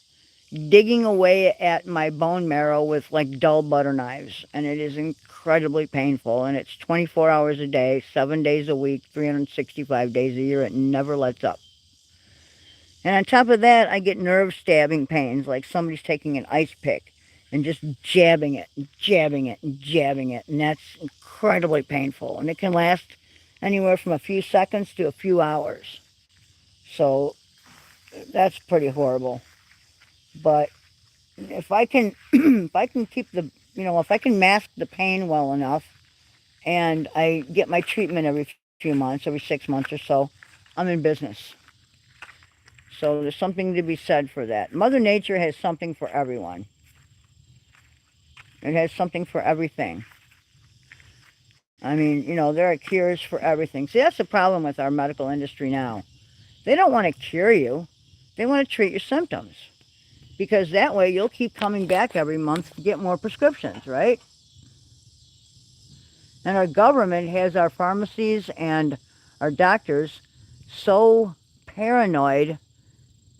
digging away at my bone marrow with like dull butter knives. And it is incredibly painful. And it's 24 hours a day, 7 days a week, 365 days a year. It never lets up. And on top of that, I get nerve stabbing pains, like somebody's taking an ice pick and just jabbing it, and jabbing it, and jabbing it. And that's incredibly painful. And it can last anywhere from a few seconds to a few hours. So that's pretty horrible. But if I can, if I can keep the, you know, if I can mask the pain well enough, and I get my treatment every few months, every 6 months or so, I'm in business. So there's something to be said for that. Mother Nature has something for everyone. It has something for everything. I mean, you know, there are cures for everything. See, that's the problem with our medical industry now. They don't want to cure you. They want to treat your symptoms. Because that way you'll keep coming back every month to get more prescriptions, right? And our government has our pharmacies and our doctors so paranoid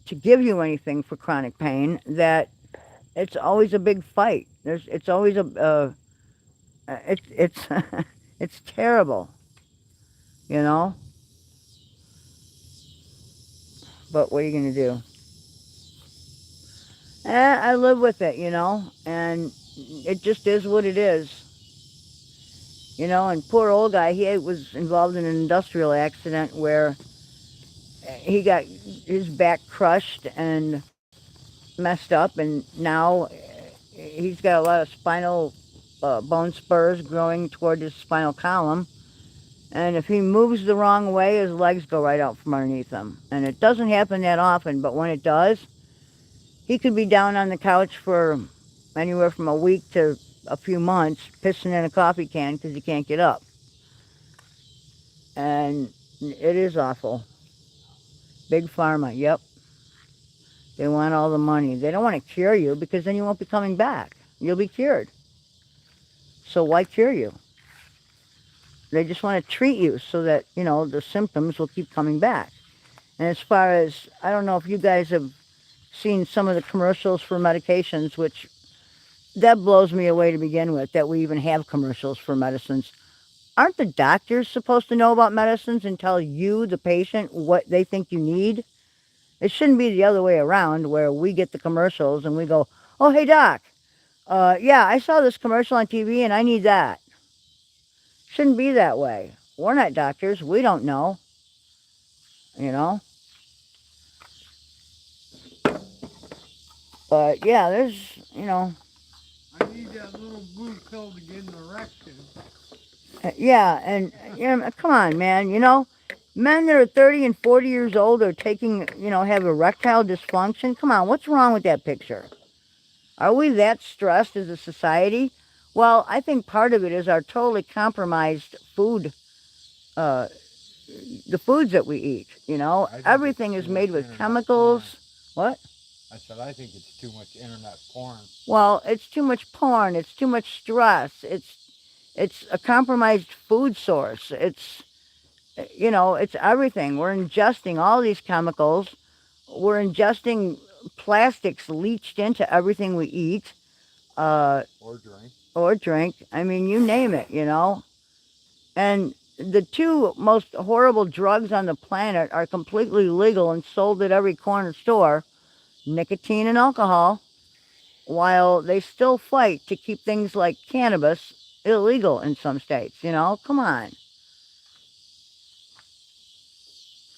to give you anything for chronic pain that it's always a big fight. It's always it's it's terrible, you know. But what are you gonna do? I live with it, you know, and it just is what it is. You know, and poor old guy, he was involved in an industrial accident where he got his back crushed and messed up, and now he's got a lot of spinal bone spurs growing toward his spinal column. And if he moves the wrong way, his legs go right out from underneath him. And it doesn't happen that often, but when it does, he could be down on the couch for anywhere from a week to a few months, pissing in a coffee can because he can't get up. And it is awful. Big pharma, yep. They want all the money. They don't want to cure you because then you won't be coming back. You'll be cured. So why cure you? They just want to treat you so that, you know, the symptoms will keep coming back. And as far as, I don't know if you guys have seen some of the commercials for medications, which that blows me away to begin with, that we even have commercials for medicines. Aren't the doctors supposed to know about medicines and tell you, the patient, what they think you need? It shouldn't be the other way around where we get the commercials and we go, oh, hey, doc, Yeah, I saw this commercial on TV and I need that. Shouldn't be that way. We're not doctors. We don't know. You know? But yeah, there's, you know. I need that little blue pill to get an erection. Yeah, and you know, come on, man. You know, men that are 30 and 40 years old are taking, you know, have erectile dysfunction. Come on, what's wrong with that picture? Are we that stressed as a society? Well, I think part of it is our totally compromised food, uh, the foods that we eat. You know, everything is made with chemicals. What? I said, I think it's too much internet porn. Well, it's too much porn. It's too much stress. It's a compromised food source. It's, you know, it's everything. We're ingesting all these chemicals. We're ingesting plastics leached into everything we eat. Or drink. Or drink. I mean, you name it, you know. And the two most horrible drugs on the planet are completely legal and sold at every corner store, nicotine and alcohol, while they still fight to keep things like cannabis illegal in some states, you know? Come on.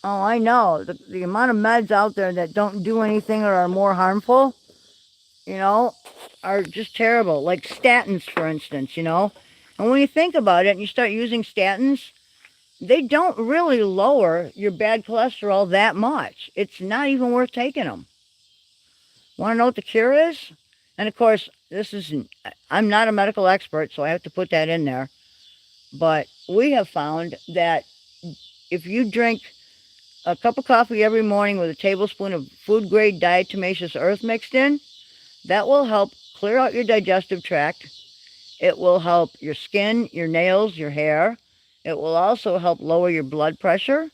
Oh, I know. The amount of meds out there that don't do anything or are more harmful, you know, are just terrible. Like statins, for instance, you know. And when you think about it and you start using statins, they don't really lower your bad cholesterol that much. It's not even worth taking them. Want to know what the cure is? And of course, I'm not a medical expert, so I have to put that in there. But we have found that if you drink a cup of coffee every morning with a tablespoon of food-grade diatomaceous earth mixed in, that will help clear out your digestive tract. It will help your skin, your nails, your hair. It will also help lower your blood pressure.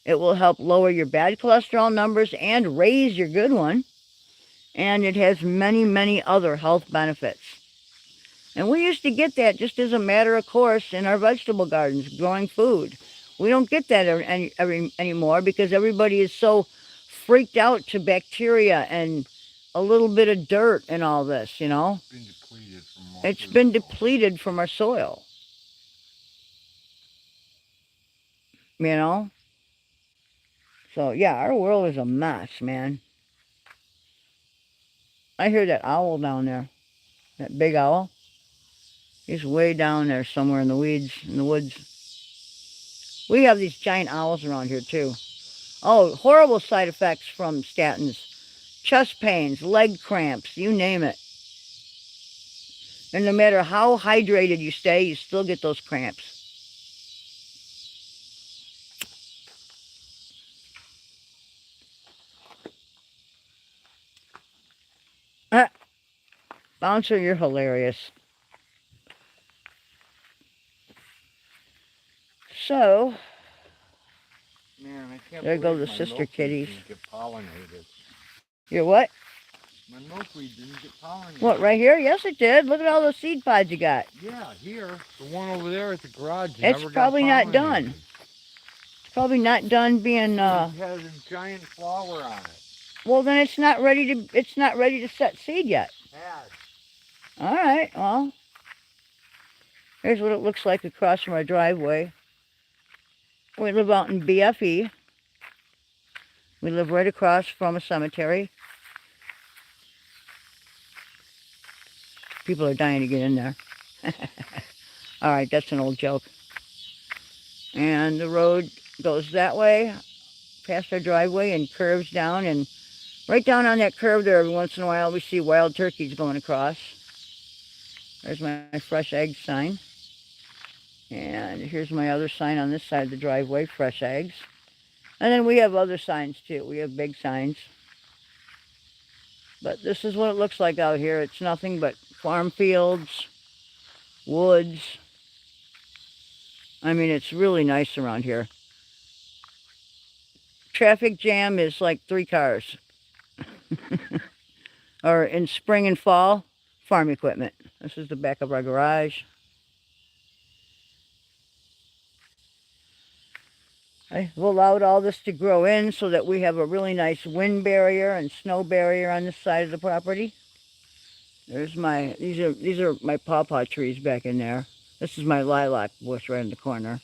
It will help lower your bad cholesterol numbers and raise your good one. And it has many, many other health benefits. And we used to get that just as a matter of course in our vegetable gardens, growing food. We don't get that anymore because everybody is so freaked out to bacteria and a little bit of dirt and all this, you know. It's been depleted from our soil. You know? So, yeah, our world is a mess, man. I hear that owl down there. That big owl. He's way down there somewhere in the weeds, in the woods. We have these giant owls around here, too. Oh, horrible side effects from statins. Chest pains, leg cramps, you name it. And no matter how hydrated you stay, you still get those cramps. Bouncer, you're hilarious. So, man, I can't there go the my sister milkweed kitties. didn't get pollinated. You're what? My milkweed didn't get pollinated. What, right here? Yes, it did. Look at all those seed pods you got. Yeah, here. The one over there at the garage It's probably not done. It's probably not done being. It has a giant flower on it. Well, then it's not ready to set seed yet. Yes. All right. Well, here's what it looks like across from our driveway. We live out in BFE. We live right across from a cemetery. People are dying to get in there. All right, that's an old joke. And the road goes that way, past our driveway, and curves down. And right down on that curve there, every once in a while, we see wild turkeys going across. There's my fresh eggs sign. And here's my other sign on this side of the driveway, fresh eggs. And then we have other signs too. We have big signs. But this is what it looks like out here. It's nothing but farm fields, woods. I mean, it's really nice around here. Traffic jam is like 3 cars. Or in spring and fall, farm equipment. This is the back of our garage. I've allowed all this to grow in so that we have a really nice wind barrier and snow barrier on this side of the property. There's my, these are my pawpaw trees back in there. This is my lilac bush right in the corner.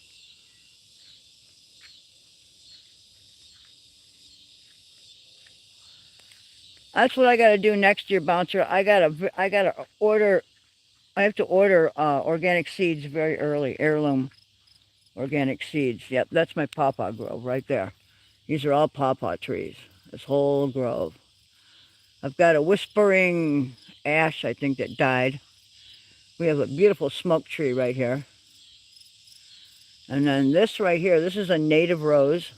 That's what I got to do next year, Bouncer. I gotta order. I have to order organic seeds very early, heirloom organic seeds. Yep, that's my pawpaw grove right there. These are all pawpaw trees. This whole grove. I've got a whispering ash, I think, that died. We have a beautiful smoke tree right here. And then this right here, this is a native rose.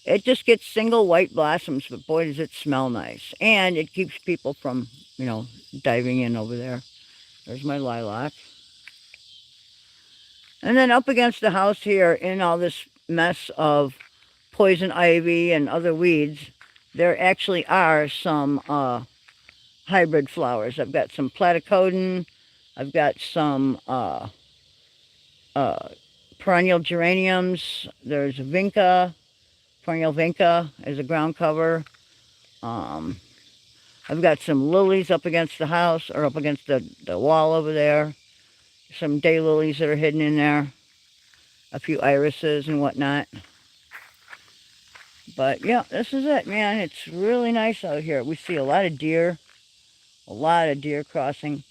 It just gets single white blossoms, but boy, does it smell nice. And it keeps people from, you know, diving in over there. There's my lilac. And then up against the house here, in all this mess of poison ivy and other weeds, there actually are some hybrid flowers. I've got some platycodon. I've got some perennial geraniums. There's vinca, perennial vinca as a ground cover. I've got some lilies up against the house, or up against the wall over there. Some daylilies that are hidden in there. A few irises and whatnot. But yeah, this is it, man. It's really nice out here. We see a lot of deer crossing.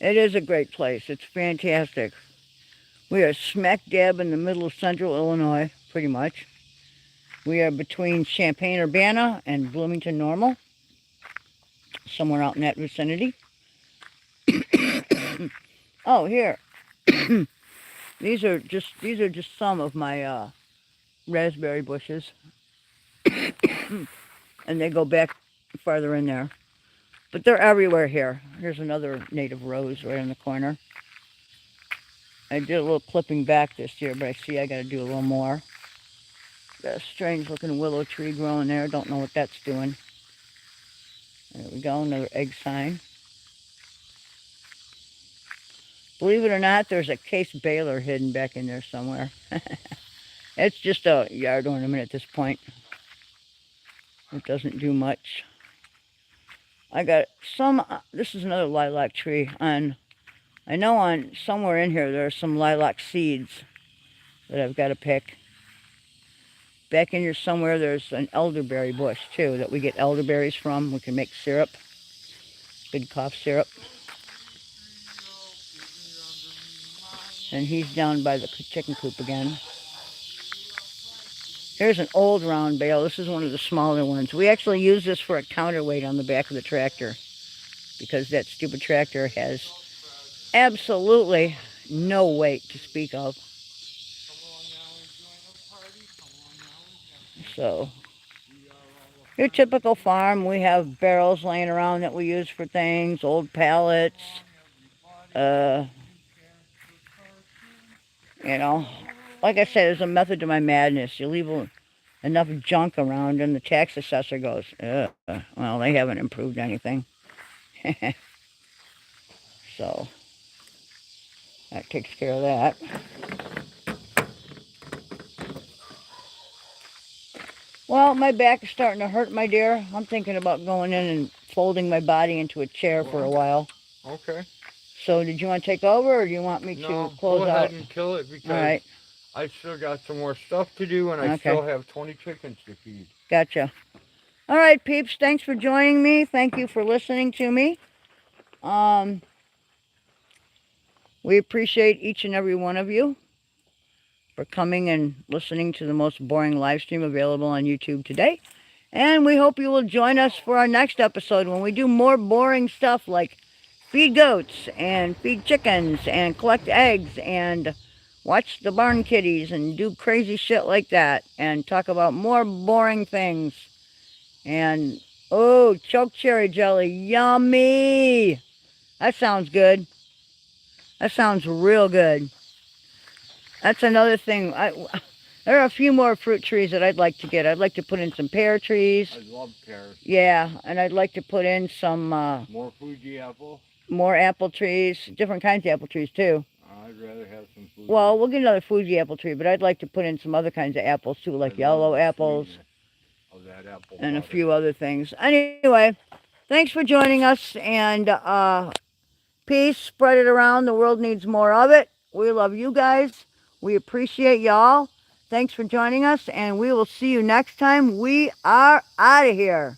It is a great place. It's fantastic. We are smack dab in the middle of central Illinois, pretty much. We are between Champaign-Urbana and Bloomington-Normal, somewhere out in that vicinity. Oh, here. These are just some of my raspberry bushes. And they go back farther in there. But they're everywhere here. Here's another native rose right in the corner. I did a little clipping back this year, but I see I got to do a little more. Got a strange looking willow tree growing there. Don't know what that's doing. There we go, another egg sign. Believe it or not, there's a case baler hidden back in there somewhere. It's just a yard ornament at this point. It doesn't do much. I got some, this is another lilac tree. I know on somewhere in here there are some lilac seeds that I've got to pick. Back in here somewhere there's an elderberry bush too that we get elderberries from. We can make syrup, good cough syrup. And he's down by the chicken coop again. Here's an old round bale. This is one of the smaller ones. We actually use this for a counterweight on the back of the tractor because that stupid tractor has absolutely no weight to speak of. So, your typical farm, we have barrels laying around that we use for things, old pallets, you know, like I said, there's a method to my madness. You leave enough junk around and the tax assessor goes, well, they haven't improved anything. So, that takes care of that. Well, my back is starting to hurt, my dear. I'm thinking about going in and folding my body into a chair for a while. Okay. So, did you want to take over, or do you want me to close out? Go ahead and kill it because all right. I still got some more stuff to do, and I still have 20 chickens to feed. Gotcha. All right, peeps. Thanks for joining me. Thank you for listening to me. We appreciate each and every one of you for coming and listening to the most boring live stream available on YouTube today. And we hope you will join us for our next episode when we do more boring stuff like feed goats and feed chickens and collect eggs and watch the barn kitties and do crazy shit like that and talk about more boring things. And, oh, choke cherry jelly, yummy! That sounds good. That sounds real good. That's another thing. There are a few more fruit trees that I'd like to get. I'd like to put in some pear trees. I love pears. Yeah, and I'd like to put in some... more Fuji apple. More apple trees. Different kinds of apple trees, too. I'd rather have some Fuji. Well, we'll get another Fuji apple tree, but I'd like to put in some other kinds of apples too, like I love yellow the apples sweetness of that apple and a butter. few other things. Anyway, thanks for joining us, and peace, spread it around. The world needs more of it. We love you guys. We appreciate y'all. Thanks for joining us, and we will see you next time. We are out of here.